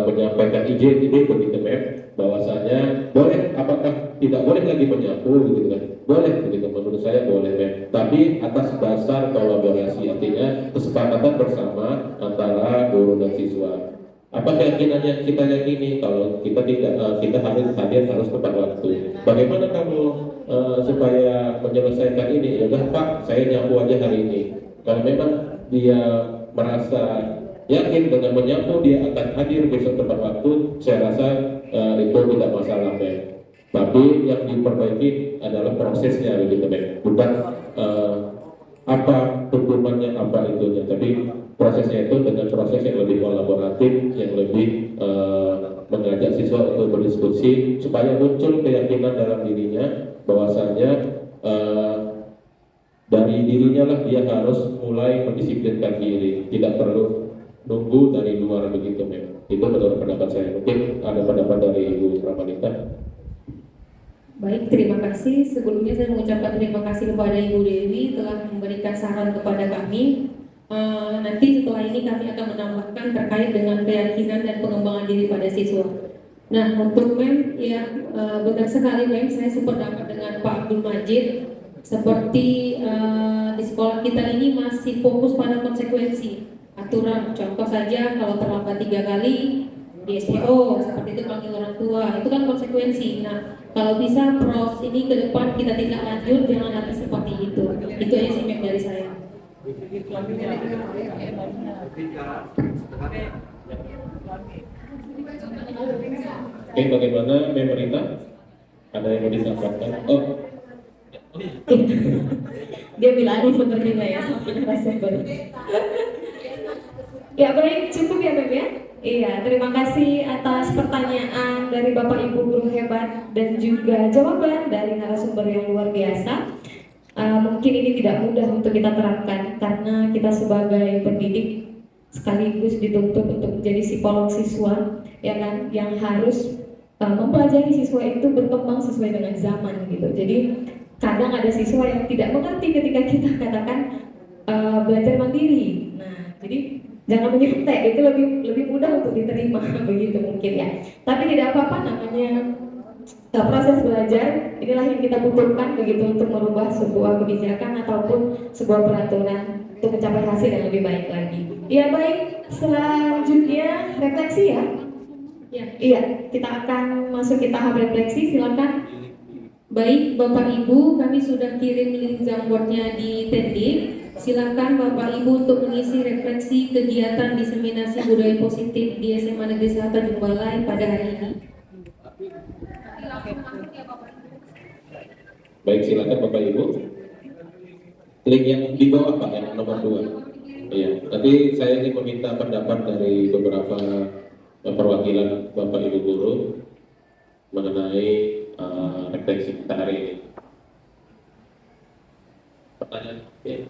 menyampaikan ide begitu Mem, bahwasanya boleh, apakah tidak boleh lagi menyapu begitu kan? Boleh begitu, menurut saya boleh Mem, tapi atas dasar kolaborasi, artinya kesepakatan bersama antara guru dan siswa. Apa keyakinan yang kita yakini? Kalau kita tidak, kita harus tepat waktu. Bagaimana kamu supaya menyelesaikan ini? Ya udah Pak, saya nyapu aja hari ini. Kalau memang dia merasa yakin dengan menyapu dia akan hadir besok tepat waktu, saya rasa itu tidak masalah Mem. Tapi yang diperbaiki adalah prosesnya begitu Mem, bukan apa hukumannya, apa itunya, tapi prosesnya itu dengan proses yang lebih kolaboratif, yang lebih mengajak siswa untuk berdiskusi supaya muncul keyakinan dalam dirinya bahwasanya dari dirinya lah dia harus mulai mendisiplinkan diri, tidak perlu nunggu dari luar begitu Mem. Itu menurut pendapat saya. Mungkin ada pendapat dari Ibu Pramanita. Baik, terima kasih. Sebelumnya saya mengucapkan terima kasih kepada Ibu Dewi telah memberikan saran kepada kami. Nanti setelah ini kami akan menambahkan terkait dengan keyakinan dan pengembangan diri pada siswa. Nah, untuk Mem, ya benar sekali Mem, saya sependapat dengan Pak Abdul Majid. Seperti di sekolah kita ini masih fokus pada konsekuensi aturan. Contoh saja, kalau terlambat 3 kali di SPO, seperti itu panggil orang tua, itu kan konsekuensi. Nah, kalau bisa pros ini ke depan kita tidak lanjut, jangan lagi seperti itu. Itu aja sih Mem dari saya. Oke, bagaimana Mem Marita? Ada yang mau disampaikan? Oh, Dia bilang sepertinya ya, narasumber. Ya baik, cukup ya Mem ya. Iya, terima kasih atas pertanyaan dari Bapak Ibu guru hebat dan juga jawaban dari narasumber yang luar biasa. Mungkin ini tidak mudah untuk kita terapkan karena kita sebagai pendidik sekaligus dituntut untuk menjadi psikolog siswa, ya kan, yang harus mempelajari siswa itu berkembang sesuai dengan zaman gitu. Jadi kadang ada siswa yang tidak mengerti ketika kita katakan belajar mandiri. Nah, jadi jangan menyontek, itu lebih mudah untuk diterima begitu mungkin ya. Tapi tidak apa-apa, namanya proses belajar, inilah yang kita butuhkan begitu untuk merubah sebuah kebijakan ataupun sebuah peraturan untuk mencapai hasil yang lebih baik lagi. Ya baik, selanjutnya refleksi ya. Iya, kita akan masuk ke tahap refleksi, silakan. Baik, Bapak Ibu, kami sudah kirim link Jamboardnya di Tendi. Silakan Bapak Ibu untuk mengisi referensi kegiatan diseminasi budaya positif di SMA Negeri 1 Tanjung Balai pada hari ini. Baik, silakan Bapak Ibu. Link yang di bawah Pak, yang nomor 2. Iya, nanti saya ingin meminta pendapat dari beberapa perwakilan Bapak Ibu guru mengenai refleksi kita hari ini. Pertanyaan, ya.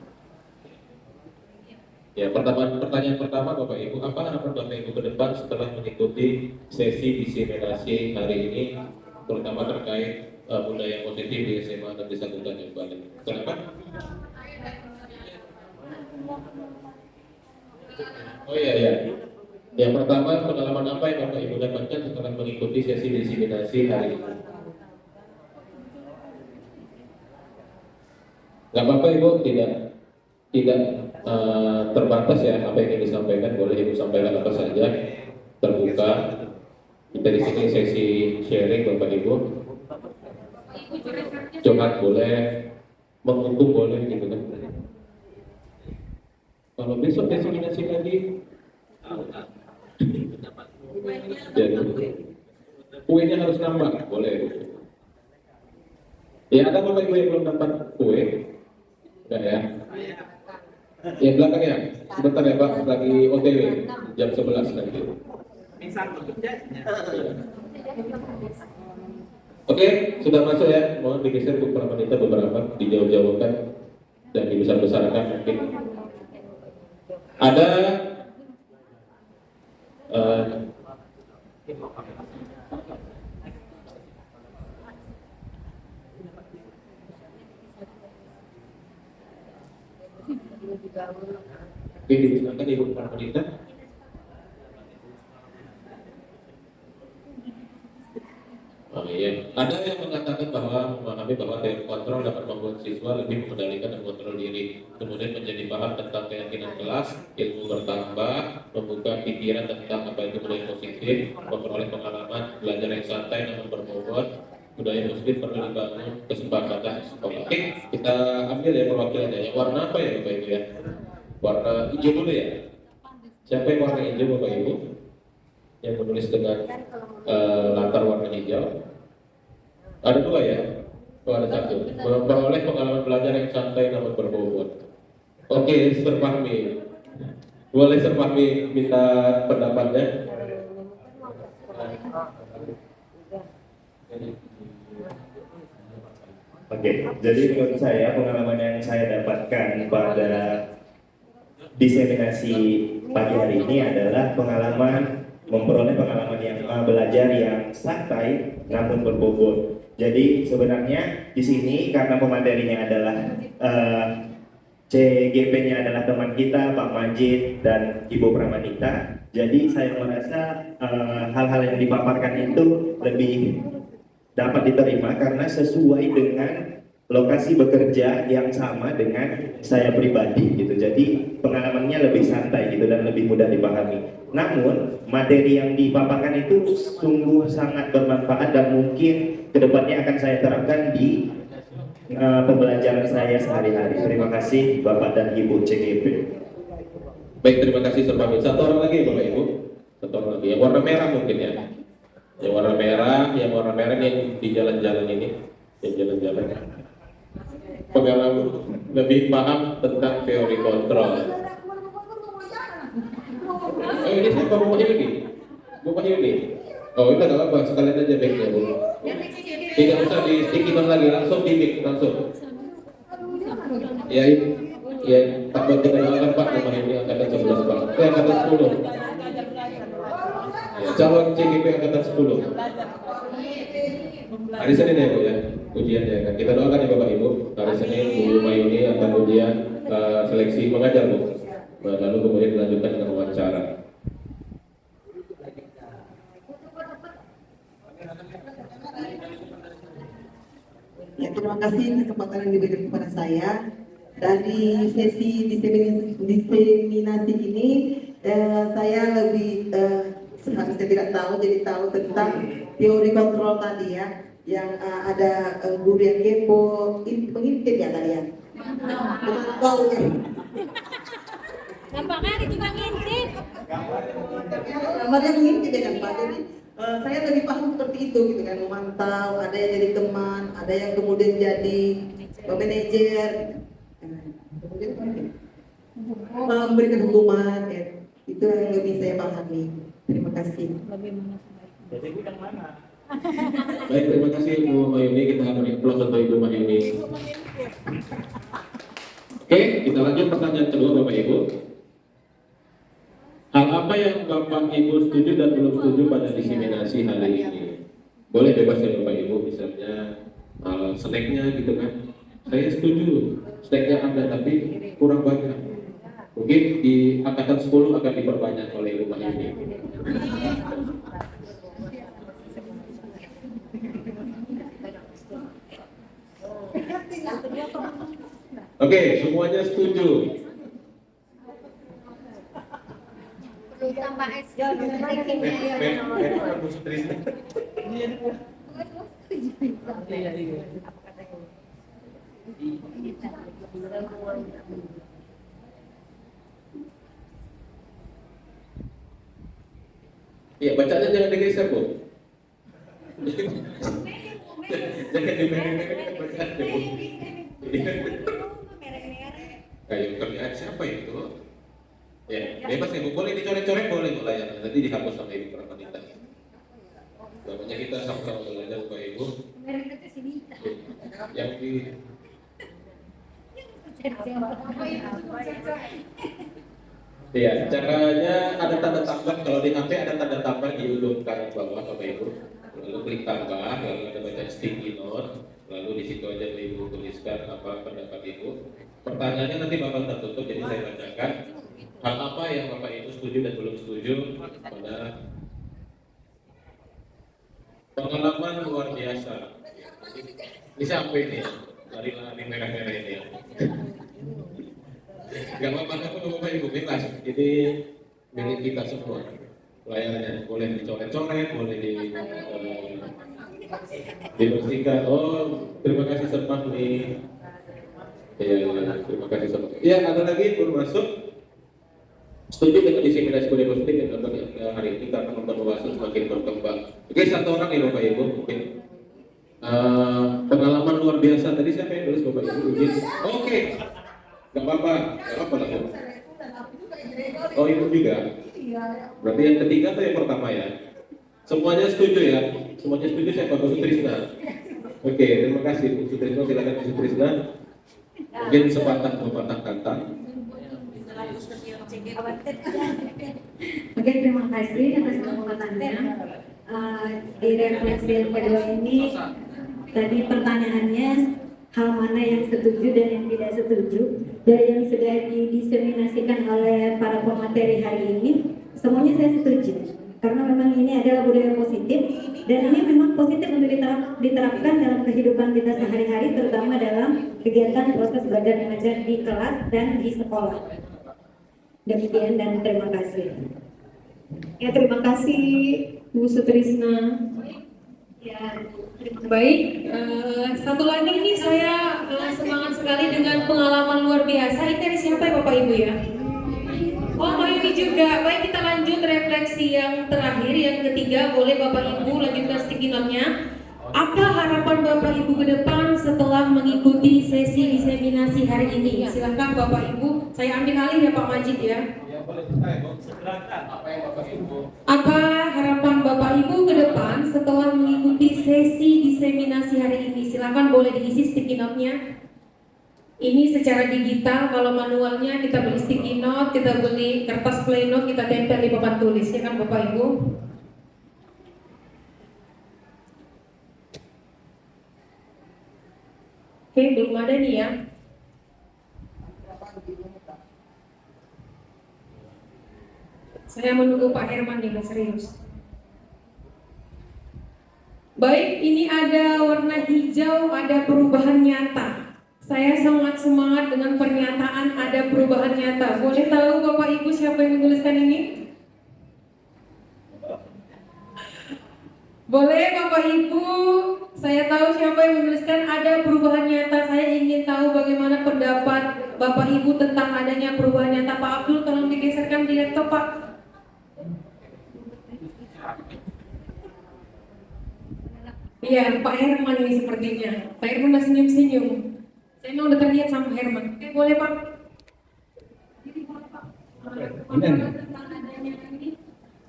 Pertanyaan pertama Bapak Ibu, apa harapan Bapak Ibu ke depan setelah mengikuti sesi diseminasi hari ini, terutama terkait budaya positif di SMA Negeri 1 Tanjung Balai? Kenapa? Oh iya. Yang pertama, pengalaman apa yang Bapak Ibu dapatkan setelah mengikuti sesi diseminasi hari ini? Gak apa-apa Ibu, tidak terbatas ya apa yang ingin disampaikan, boleh Ibu sampaikan apa saja, terbuka. Kita di sini sesi sharing Bapak Ibu. Curhat boleh, menghukum boleh gitu kan. Kalau besok diseminasi lagi, jadi kuenya harus nambah, boleh. Ya ada Bapak Ibu yang belum dapat kue? Enggak ya? Yang belakang ya, sebentar ya Pak, lagi OTW jam 11 nanti. Oke, sudah masuk ya. Mohon digeser Bu Pramanita beberapa, dijauh-jauhkan dan dibesar-besarkan mungkin. Ada Oke, disilakan Ibu Pramanita. Oh iya, ada yang mengatakan bahwa memahami bahwa teori kontrol dapat membuat siswa lebih mengendalikan dan mengontrol diri, kemudian menjadi paham tentang keyakinan kelas, ilmu bertambah, membuka pikiran tentang apa itu budaya positif, memperoleh pengalaman, belajar yang santai namun berbobot, budaya positif perlu dibangun, kesepakatan sekolah. Oke, kita ambil ya perwakilannya. Yang warna apa ya Bapak Ibu ya? Warna hijau dulu ya. Siapa yang warna hijau Bapak Ibu? Yang menulis dengan latar warna hijau. Ada 2 ya? Oh, ada 1. Memperoleh pengalaman belajar yang santai namun berbobot. Oke, Sir Fahmi. Boleh Sir Fahmi minta pendapatnya? Oke, jadi menurut saya pengalaman yang saya dapatkan pada diseminasi pagi hari ini adalah memperoleh pengalaman yang belajar yang santai namun berbobot. Jadi sebenarnya di sini karena pematerinya adalah CGP-nya adalah teman kita Pak Majid dan Ibu Pramanita. Jadi saya merasa hal-hal yang dipaparkan itu lebih dapat diterima karena sesuai dengan lokasi bekerja yang sama dengan saya pribadi gitu. Jadi pengalamannya lebih santai gitu dan lebih mudah dipahami. Namun materi yang dipaparkan itu sungguh sangat bermanfaat dan mungkin kedepannya akan saya terapkan di pembelajaran saya sehari-hari. Terima kasih Bapak dan Ibu CGP. Baik, terima kasih Sir Fahmi. Satu orang lagi Bapak Ibu. Satu orang lagi. Yang warna merah mungkin ya. Yang warna merah yang di jalan-jalan ini, yang jalan-jalan. Pengalaman lebih paham tentang teori kontrol. Oh ini siapa Bu Yuni? Bu Yuni. Oh itu nggak apa-apa, sekalian aja baiknya Bu. Tidak usah di stikiman lagi, langsung di mic langsung. Ya, tak bantu dengan Pak Bu Yuni angkatan 11 Pak. Angkatan 10. Ya, calon CGP angkatan 10. Hari Senin ya Bu ya, ujiannya kan. Kita doakan ya Bapak Ibu. Hari Senin Bu Mayuni akan ujian seleksi mengajar Bu. Lalu kemudian dilanjutkan dengan wawancara. Ya, terima kasih kesempatan yang diberikan kepada saya. Dari sesi diseminasi ini, saya lebih seharusnya tidak tahu, jadi tahu tentang teori kontrol tadi ya. yang ada guru yang kepo, mengintip ya tadi ya. Memantau ya. Nampaknya ada juga ngintip. Gambarnya mengintip ya kan Pak. Jadi saya lebih paham seperti itu gitu kan, memantau, ada yang jadi teman, ada yang kemudian jadi manajer, kemudian memberikan hukuman ya. Itu yang lebih saya pahami. Terima kasih. Jadi yang mana? Baik, terima kasih Bu Mayuni. Kita akan close untuk Ibu Mayuni. Oke, kita lanjut pertanyaan kedua Bapak Ibu. Hal apa yang Bapak Ibu setuju dan belum setuju pada diseminasi hari ini? Boleh bebas ya Bapak Ibu, misalnya snacknya gitu kan. Saya setuju, snacknya ada tapi kurang banyak. Mungkin di angkatan 10 akan diperbanyak oleh Ibu Mayuni. Oke, semuanya setuju. Tambah es bikinnya Iya, bacanya jangan digeser, Bu. Jangan dimerek-merek bacanya, Bu. Kayak kerjaan siapa itu? Ya, bebas ya Bu, boleh dicoret-coret boleh Bu layarnya, nanti dihapus sama Ibu Pramanita. Pokoknya kita sama-sama belajar Bapak Ibu. Yang di Iya, caranya ada tanda tambah, kalau di HP ada tanda tambah di ujung kanan bawah Bapak Ibu. Lalu klik tambah, lalu ada baca sticky note, lalu di situ aja Ibu tuliskan apa pendapat Ibu. Pertanyaannya nanti bakal tertutup, jadi saya bacakan. Hal apa yang Bapak Ibu setuju dan belum setuju pada pengalaman luar biasa. Ini siapa ini? Lari-lari merah-merah ini ya. Gak apa-apa Bapak Ibu bebas. Ini milik kita semua. Layarnya boleh dicoret-coret, boleh dibersihkan. Oh, terima kasih Serpah nih. Ya, terima kasih Serpah. Ya, ada lagi baru masuk. Setuju dengan diseminasi budaya positif yang dilakukan hari ini karena membuat wawasan semakin berkembang. Oke, satu orang ya Bapak Ibu mungkin pengalaman luar biasa tadi siapa yang tulis Bapak Ibu? Oke, nggak apa-apa lah Bu. Oh Ibu juga. Berarti yang ketiga atau yang pertama ya? Semuanya setuju ya? Semuanya setuju siapa? Bu Sutrisna. Oke, terima kasih Bu Sutrisna. Silakan Bu Sutrisna. Mungkin sepatah dua patah kata. Oke, terima kasih atas kesempatannya. Di refleksi yang kedua ini, tadi pertanyaannya hal mana yang setuju dan yang tidak setuju dari yang sudah didiseminasikan oleh para pemateri hari ini, semuanya saya setuju. Karena memang ini adalah budaya positif dan ini memang positif untuk diterapkan dalam kehidupan kita sehari-hari, terutama dalam kegiatan proses belajar mengajar di kelas dan di sekolah. Demikian dan terima kasih. Ya, terima kasih Bu Sutrisna. Ya, Baik, satu lagi ini saya semangat sekali dengan pengalaman luar biasa. Ini dari siapa ya Bapak Ibu ya? Oh, ini juga. Baik, kita lanjut refleksi yang terakhir, yang ketiga. Boleh Bapak Ibu lanjutkan sticky note-nya. Apa harapan Bapak Ibu ke depan setelah mengikuti sesi diseminasi hari ini? Silakan Bapak Ibu. Saya ambil alih ya Pak Majid ya. Apa harapan Bapak Ibu ke depan setelah mengikuti sesi diseminasi hari ini? Silakan boleh diisi sticky note-nya. Ini secara digital, kalau manualnya kita beli sticky note, kita beli kertas play note, kita tempel di papan tulis, ya kan Bapak Ibu? Oke, belum ada nih ya. Saya menunggu Pak Herman nih, serius. Baik, ini ada warna hijau, ada perubahan nyata. Saya sangat semangat dengan pernyataan ada perubahan nyata. Boleh tahu Bapak Ibu siapa yang menuliskan ini? Boleh Bapak Ibu, saya tahu siapa yang menuliskan ada perubahan nyata. Saya ingin tahu bagaimana pendapat Bapak Ibu tentang adanya perubahan nyata. Pak Abdul, tolong digeserkan di laptop Pak. Iya, Pak Herman ini sepertinya. Pak Herman masih senyum-senyum. Saya mau udah terlihat sama Herman. Oke, boleh Pak. Jadi boleh Pak. Pendapat tentang adanya ini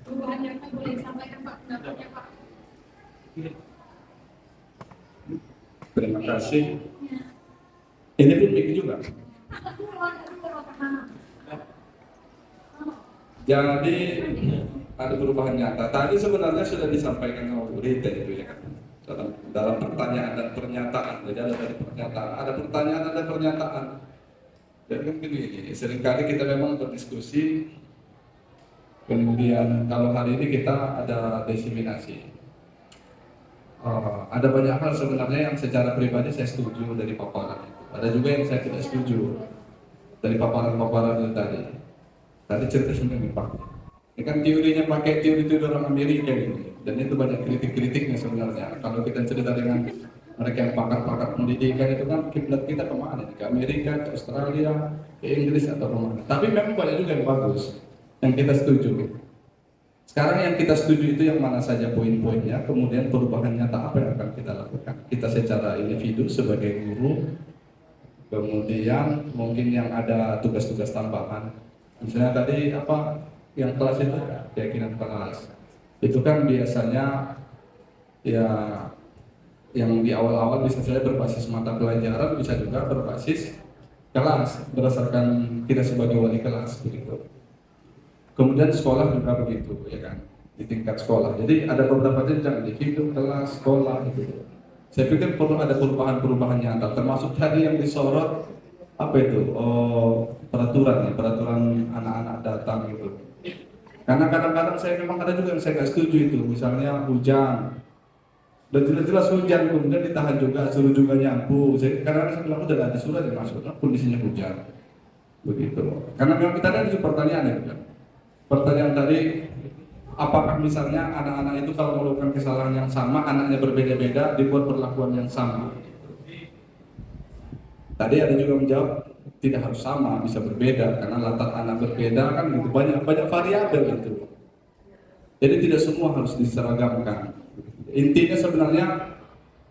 perubahan nyata boleh disampaikan Pak pendapatnya Pak. Terima kasih. Ini pun mikir juga. Jadi ada perubahan nyata. Tadi sebenarnya sudah disampaikan sama Bu Rita itu ya kan. Dalam pertanyaan dan pernyataan. Jadi ada dari pernyataan, ada pertanyaan, ada pernyataan. Jadi kan begini, seringkali kita memang berdiskusi. Kemudian kalau hari ini kita ada diseminasi. Ada banyak hal sebenarnya yang secara pribadi saya setuju dari paparan itu. Ada juga yang saya tidak setuju dari paparan-paparan itu tadi. Tadi cerita sebenarnya Pak. Ini kan teorinya pakai teori-teori orang Amerika ini. Dan itu banyak kritik-kritiknya sebenarnya. Kalau kita cerita dengan mereka yang pakar-pakar pendidikan itu kan kiblat kita kemana? Ke Amerika, ke Australia, ke Inggris atau kemana? Tapi memang banyak juga yang bagus, yang kita setuju. Sekarang yang kita setuju itu yang mana saja poin-poinnya, kemudian perubahan nyata apa yang akan kita lakukan. Kita secara individu sebagai guru, kemudian mungkin yang ada tugas-tugas tambahan. Misalnya tadi apa yang kelas itu, keyakinan kelas. Itu kan biasanya ya yang di awal-awal bisa saja berbasis mata pelajaran, bisa juga berbasis kelas, berdasarkan kita sebagai wali kelas begitu. Kemudian sekolah juga begitu, ya kan, di tingkat sekolah. Jadi ada beberapa jenjang, individu, kelas, sekolah, gitu. Saya pikir perlu ada perubahan-perubahan nyata, termasuk tadi yang disorot apa itu, peraturan anak-anak datang gitu. Karena kadang-kadang saya memang ada juga yang saya nggak setuju itu, misalnya hujan, dan jelas-jelas hujan, kemudian ditahan juga, suruh juga nyampu. Karena saya bilang udah ada surat yang masuk, kondisinya hujan, begitu. Karena memang kita ada pertanyaan ya, kan? Pertanyaan tadi, apakah misalnya anak-anak itu kalau melakukan kesalahan yang sama, anaknya berbeda-beda, dibuat perlakuan yang sama? Tadi ada juga menjawab, tidak harus sama, bisa berbeda, karena latar anak berbeda kan gitu, banyak variabel itu. Jadi tidak semua harus diseragamkan. Intinya sebenarnya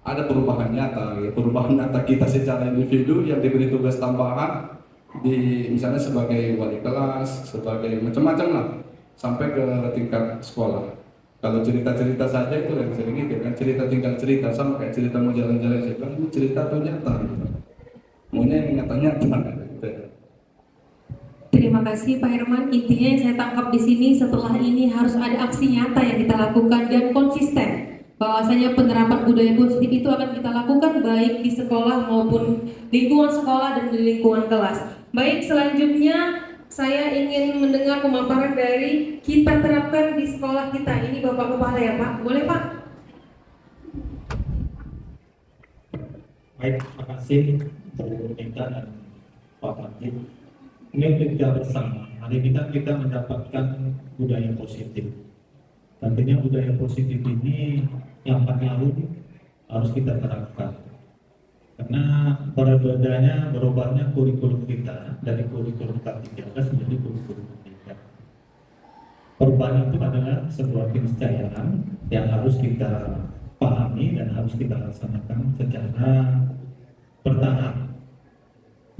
ada perubahan nyata, perubahan nyata kita secara individu yang diberi tugas tambahan, di misalnya sebagai wali kelas, sebagai macam-macam lah, sampai ke tingkat sekolah. Kalau cerita-cerita saja itu yang sering gitu kan, cerita tinggal cerita, sama kayak cerita mau jalan-jalan, saya bilang ini cerita atau nyata gitu. Maunya yang nyata-nyata gitu. Terima kasih Pak Herman. Intinya yang saya tangkap di sini, setelah ini harus ada aksi nyata yang kita lakukan dan konsisten. Bahwasanya penerapan budaya positif itu akan kita lakukan baik di sekolah maupun lingkungan sekolah dan di lingkungan kelas. Baik, selanjutnya saya ingin mendengar pemaparan dari kita terapkan di sekolah kita. Ini Bapak Kepala ya Pak, boleh Pak? Baik, terima kasih Bu Nita dan Pak Panji. Ini kita bersama. Hari ini kan kita mendapatkan budaya positif. Tentunya budaya positif ini yang harus kita terapkan. Karena berubahnya kurikulum kita dari kurikulum K13 menjadi kurikulum Merdeka. Perubahan itu adalah sebuah keniscayaan yang harus kita pahami dan harus kita laksanakan secara bertahap.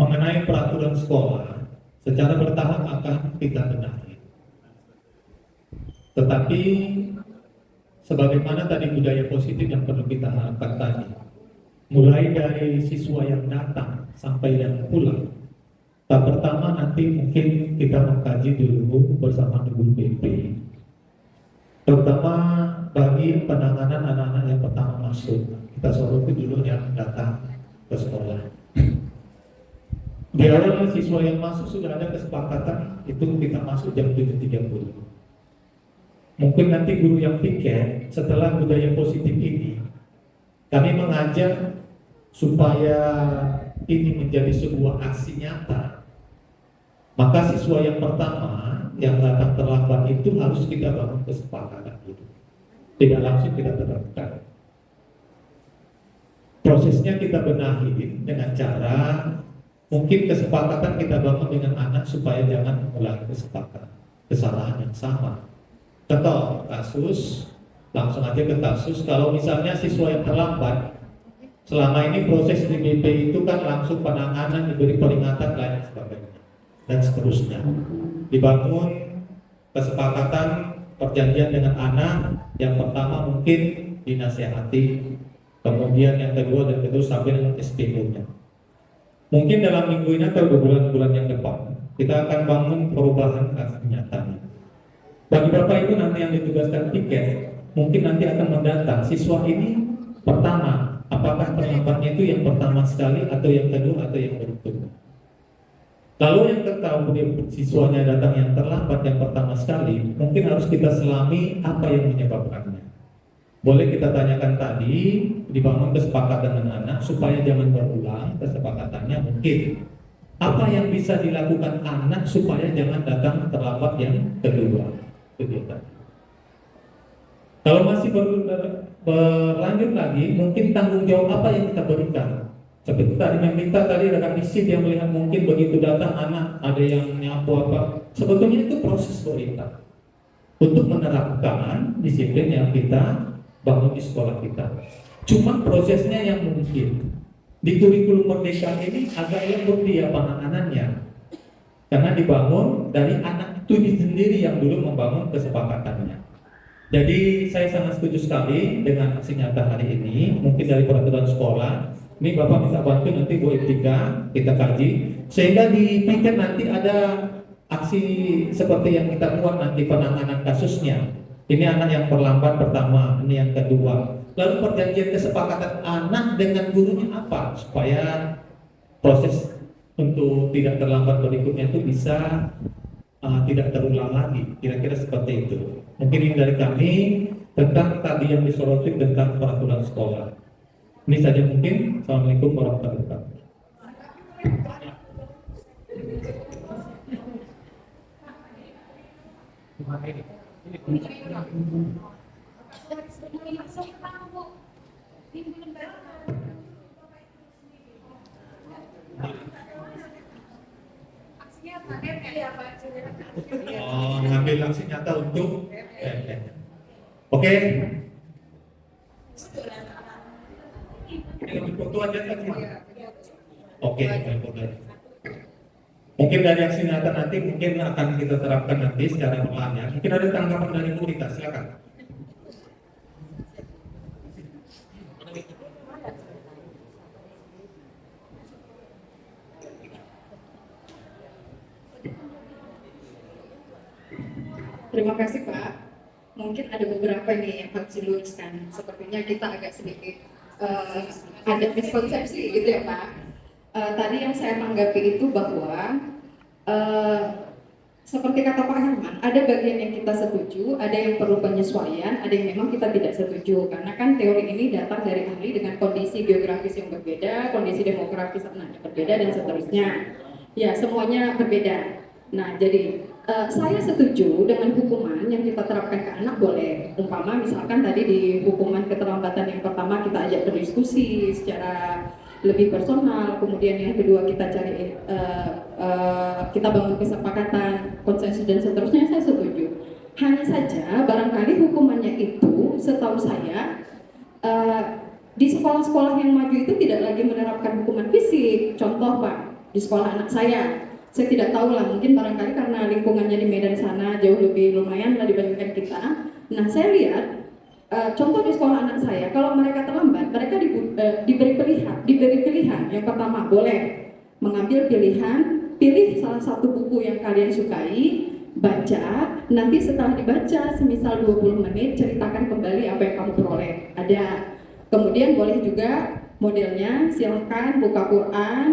Mengenai peraturan sekolah, secara bertahap akan kita benahi. Tetapi sebagaimana tadi budaya positif yang perlu kita harapkan tadi, mulai dari siswa yang datang sampai yang pulang. Tahap pertama nanti mungkin kita mengkaji dulu bersama guru BP, terutama bagi penanganan anak-anak yang pertama masuk. Kita soroti dulu yang datang ke sekolah. Di awal siswa yang masuk sudah ada kesepakatan itu kita masuk jam 7.30. Mungkin nanti guru yang piket setelah budaya positif ini, kami mengajak supaya ini menjadi sebuah aksi nyata. Maka siswa yang pertama yang datang terlambat itu harus kita bangun kesepakatan dulu. tidak langsung kita terapkan. Prosesnya kita benahi dengan cara mungkin kesepakatan kita bangun dengan anak supaya jangan mengulangi kesalahan yang sama. Contoh kasus, langsung aja ke kasus, kalau misalnya siswa yang terlambat, selama ini proses di BP itu kan langsung penanganan, diberi peringatan lain sebagainya dan seterusnya. Dibangun kesepakatan perjanjian dengan anak, yang pertama mungkin dinasihati, kemudian yang kedua dan kedua sampai dengan SPO-nya. Mungkin dalam minggu ini atau bulan-bulan yang depan kita akan bangun perubahan kasus nyatanya. Bagi Bapak Ibu nanti yang ditugaskan piket, mungkin nanti akan mendata siswa ini pertama, apakah terlambatnya itu yang pertama sekali atau yang kedua atau yang berikutnya. Lalu yang ketahui siswanya datang yang terlambat yang pertama sekali, mungkin harus kita selami apa yang menyebabkannya. Boleh kita tanyakan tadi, dibangun kesepakatan dengan anak supaya jangan berulang kesepakatannya mungkin. Apa yang bisa dilakukan anak supaya jangan datang terlambat yang kedua. Kegiatan. Kalau masih berlanjut lagi, mungkin tanggung jawab apa yang kita berikan. Seperti tadi meminta tadi rekan isi yang melihat mungkin begitu datang anak ada yang nyapu apa. Sebetulnya itu proses berita untuk menerapkan disiplin yang kita bangun di sekolah kita. Cuma prosesnya yang mungkin di kurikulum Merdeka ini agak lembut dia penanganannya, karena dibangun dari anak itu sendiri yang dulu membangun kesepakatannya. Jadi saya sangat setuju sekali dengan aksi nyata hari ini. Mungkin dari peraturan sekolah ini Bapak bisa bantu nanti Bu Etika kita kaji sehingga di piket nanti ada aksi seperti yang kita buat nanti penanganan kasusnya. Ini anak yang terlambat pertama, ini yang kedua. Lalu perjanjian kesepakatan anak dengan gurunya apa supaya proses untuk tidak terlambat berikutnya itu bisa tidak terulang lagi. Kira-kira seperti itu. Mungkin ini dari kami tentang tadi yang disoroti tentang peraturan sekolah. Ini saja mungkin. Assalamualaikum warahmatullahi wabarakatuh. Ngambil aksi nyata untuk Oke. Ini lebih foto aja kan gimana? Oke, mungkin dari aksi nyata nanti mungkin akan kita terapkan nanti secara perlahan ya. Mungkin ada tanggapan dari Bu Rita, silakan. Terima kasih Pak. Mungkin ada beberapa nih yang harus diluruskan. Sepertinya kita agak sedikit ada miskonsepsi gitu ya Pak. Tadi yang saya tanggapi itu bahwa seperti kata Pak Herman, ada bagian yang kita setuju, ada yang perlu penyesuaian, ada yang memang kita tidak setuju. Karena kan teori ini datang dari ahli dengan kondisi geografis yang berbeda, kondisi demografis anaknya berbeda dan seterusnya. Ya semuanya berbeda. Nah jadi saya setuju dengan hukuman yang kita terapkan ke anak boleh. Umpama misalkan tadi di hukuman keterlambatan yang pertama kita ajak berdiskusi secara lebih personal, kemudian yang kedua kita cari kita bangun kesepakatan, konsensus dan seterusnya, saya setuju. Hanya saja barangkali hukumannya itu setahu saya di sekolah-sekolah yang maju itu tidak lagi menerapkan hukuman fisik. Contoh Pak, di sekolah anak saya tidak tahu lah, mungkin barangkali karena lingkungannya di Medan sana jauh lebih lumayan lah dibandingkan kita. Nah saya lihat contoh di sekolah anak saya, kalau mereka terlambat, mereka diberi pilihan. Yang pertama boleh mengambil pilihan, pilih salah satu buku yang kalian sukai, baca, nanti setelah dibaca semisal 20 menit ceritakan kembali apa yang kamu peroleh. Ada. Kemudian boleh juga modelnya silahkan buka Quran,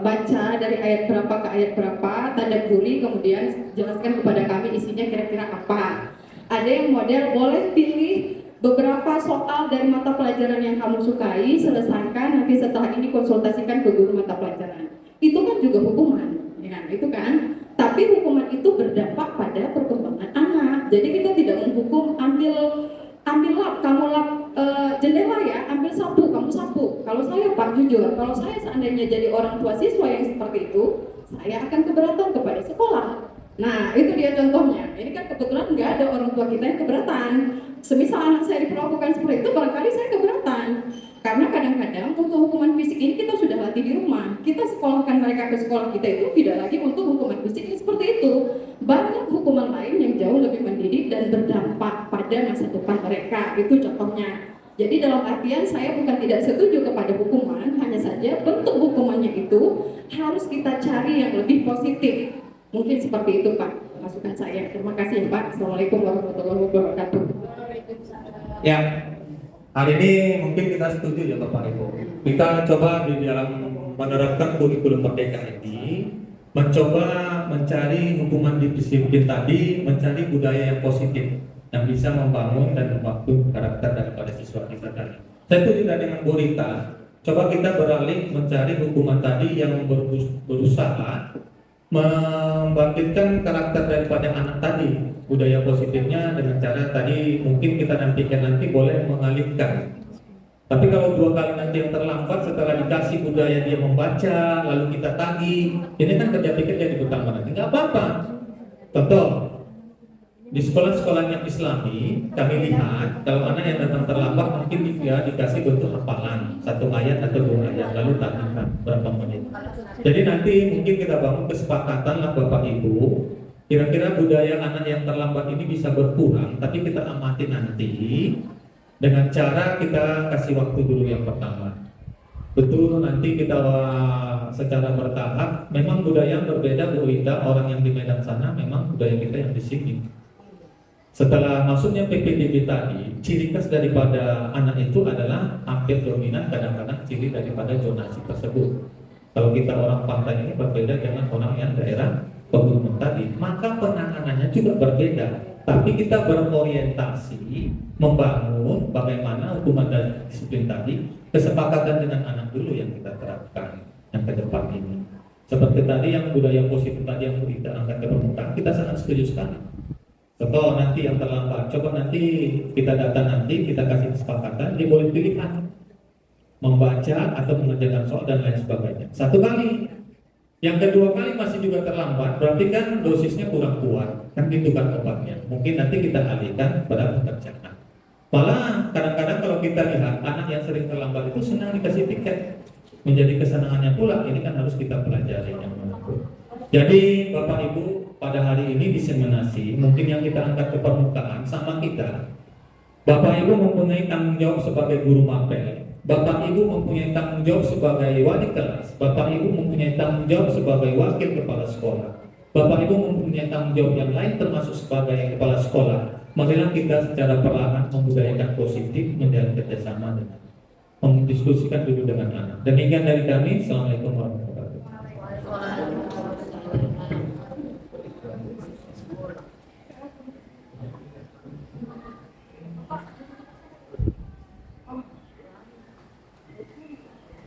baca dari ayat berapa ke ayat berapa, tadabburi, kemudian jelaskan kepada kami isinya kira-kira apa. Ada yang model boleh pilih beberapa soal dari mata pelajaran yang kamu sukai, selesaikan, nanti setelah ini konsultasikan ke guru mata pelajaran. Itu kan juga hukuman, ya, itu kan. Tapi hukuman itu berdampak pada perkembangan anak. Jadi kita tidak menghukum ambil Kalau saya seandainya jadi orang tua siswa yang seperti itu, saya akan keberatan kepada sekolah. Nah, itu dia contohnya. Ini kan kebetulan nggak ada orang tua kita yang keberatan. Semisal anak saya diperlakukan seperti itu, barangkali saya keberatan. Karena kadang-kadang untuk hukuman fisik ini kita sudah latih di rumah. Kita sekolahkan mereka ke sekolah kita itu tidak lagi untuk hukuman fisik yang seperti itu. Banyak hukuman lain yang jauh lebih mendidik dan berdampak pada masa depan mereka. Itu contohnya. Jadi dalam artian saya bukan tidak setuju kepada hukuman, hanya saja bentuk hukumannya itu harus kita cari yang lebih positif. Mungkin seperti itu Pak, masukan saya. Terima kasih Pak. Assalamualaikum warahmatullahi wabarakatuh. Ya, hari ini mungkin kita setuju ya Bapak Ibu. Kita coba di dalam menerapkan kurikulum merdeka ini, mencoba mencari hukuman disiplin tadi, mencari budaya yang positif yang bisa membangun dan membangun karakter daripada siswa kita tadi. Saya setuju dengan Bu Rita. Coba kita beralih mencari hukuman tadi yang berusaha membangkitkan karakter daripada anak tadi, budaya positifnya dengan cara tadi mungkin kita nanti boleh mengalihkan. Tapi kalau 2 kali nanti yang terlambat setelah dikasih budaya dia membaca lalu kita tagih, ini kan kerja pikir jadi utama nanti nggak apa-apa. Contoh di sekolah-sekolah yang Islami kami lihat kalau anak yang datang terlambat mungkin dia dikasih bentuk hafalan 1 ayat atau 2 ayat lalu tagihkan berapa menit. Jadi nanti mungkin kita bangun kesepakatan lah Bapak Ibu, kira-kira budaya anak yang terlambat ini bisa berkurang, tapi kita amati nanti dengan cara kita kasih waktu dulu yang pertama. Betul nanti kita secara bertahap, memang budaya yang berbeda Bu Rita, orang yang di Medan sana memang budaya kita yang di sini. Setelah masuknya PPDB tadi, ciri khas daripada anak itu adalah hampir dominan kadang-kadang ciri daripada zonasi tersebut. Kalau kita orang pantai ini berbeda dengan orang yang daerah pegunungan tadi, maka penanganannya juga berbeda. Tapi kita berorientasi membangun bagaimana hukuman dan disiplin tadi, kesepakatan dengan anak dulu yang kita terapkan yang ke depan ini. Seperti tadi yang budaya positif tadi yang kita angkat ke permukaan, kita sangat setuju sekali. Contoh nanti yang terlambat, coba nanti kita datang nanti kita kasih kesepakatan, dia boleh pilihan membaca atau mengerjakan soal dan lain sebagainya. 1 kali, yang kedua kali masih juga terlambat, berarti kan dosisnya kurang kuat, kan gitu kan obatnya. Mungkin nanti kita alihkan pada pekerjaan. Malah kadang-kadang kalau kita lihat anak yang sering terlambat itu senang dikasih tiket, menjadi kesenangannya pula. Ini kan harus kita pelajari yang menentu. Jadi Bapak Ibu pada hari ini diseminasi, mungkin yang kita angkat ke permukaan sama kita. Bapak Ibu mempunyai tanggung jawab sebagai guru mapel, Bapak Ibu mempunyai tanggung jawab sebagai wali kelas, Bapak Ibu mempunyai tanggung jawab sebagai wakil kepala sekolah, Bapak Ibu mempunyai tanggung jawab yang lain termasuk sebagai kepala sekolah. Marilah kita secara perlahan membudayakan positif, menjalin kerjasama dengan mendiskusikan dulu dengan anak. Demikian dari kami. Assalamualaikum warahmatullahi wabarakatuh.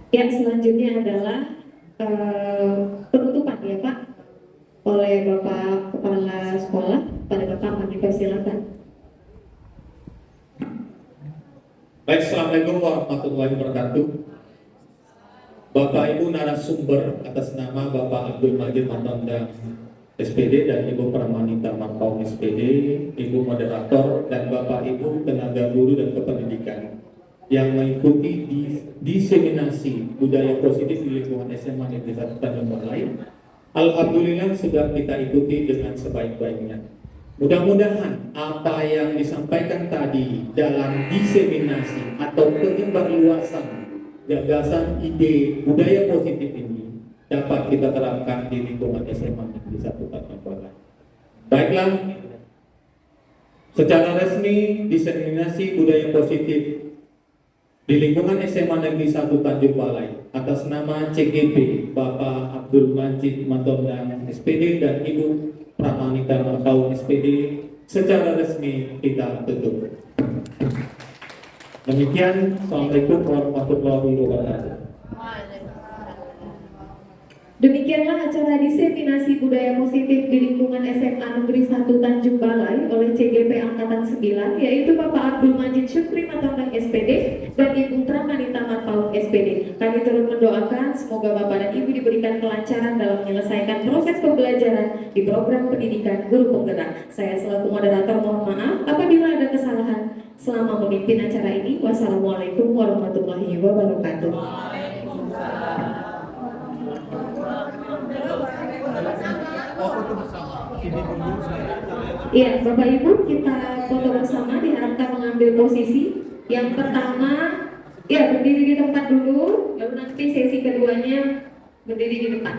Yang selanjutnya adalah penutupan ya Pak oleh Bapak Kepala Sekolah. Pada Bapak kami persilakan. Baik, Assalamualaikum warahmatullahi wabarakatuh. Bapak Ibu narasumber atas nama Bapak Abdul Majid Matondang SPD dan Ibu Pramanita Marpaung SPD, Ibu Moderator dan Bapak Ibu tenaga guru dan kependidikan yang mengikuti diseminasi budaya positif di lingkungan SMA Negeri 1 Tanjung Balai. Alhamdulillah sudah kita ikuti dengan sebaik-baiknya. Mudah-mudahan apa yang disampaikan tadi dalam diseminasi atau penyebarluasan gagasan ide budaya positif ini dapat kita terapkan di lingkungan SMA Negeri 1 Tanjung Balai. Baiklah, secara resmi diseminasi budaya positif di lingkungan SMA Negeri 1 Tanjung Balai atas nama CGP Bapak Abdul Majid Matondang SPD dan Ibu Pramanita Marpaung SPD secara resmi kita tutup. Demikian, Assalamualaikum warahmatullahi wabarakatuh. Demikianlah acara diseminasi budaya positif di lingkungan SMA Negeri 1 Tanjung Balai oleh CGP Angkatan 9, yaitu Bapak Abdul Majid Syukri Matondang SPD dan Ibu Pramanita Marpaung SPD. SPD. Kami turut mendoakan semoga Bapak dan Ibu diberikan kelancaran dalam menyelesaikan proses pembelajaran di program pendidikan guru penggerak. Saya selaku moderator mohon maaf apabila ada kesalahan selama memimpin acara ini. Wassalamualaikum warahmatullahi wabarakatuh. Iya, Bapak Ibu, kita foto bersama, diharapkan mengambil posisi. Yang pertama, ya berdiri di tempat dulu, lalu nanti sesi keduanya berdiri di depan.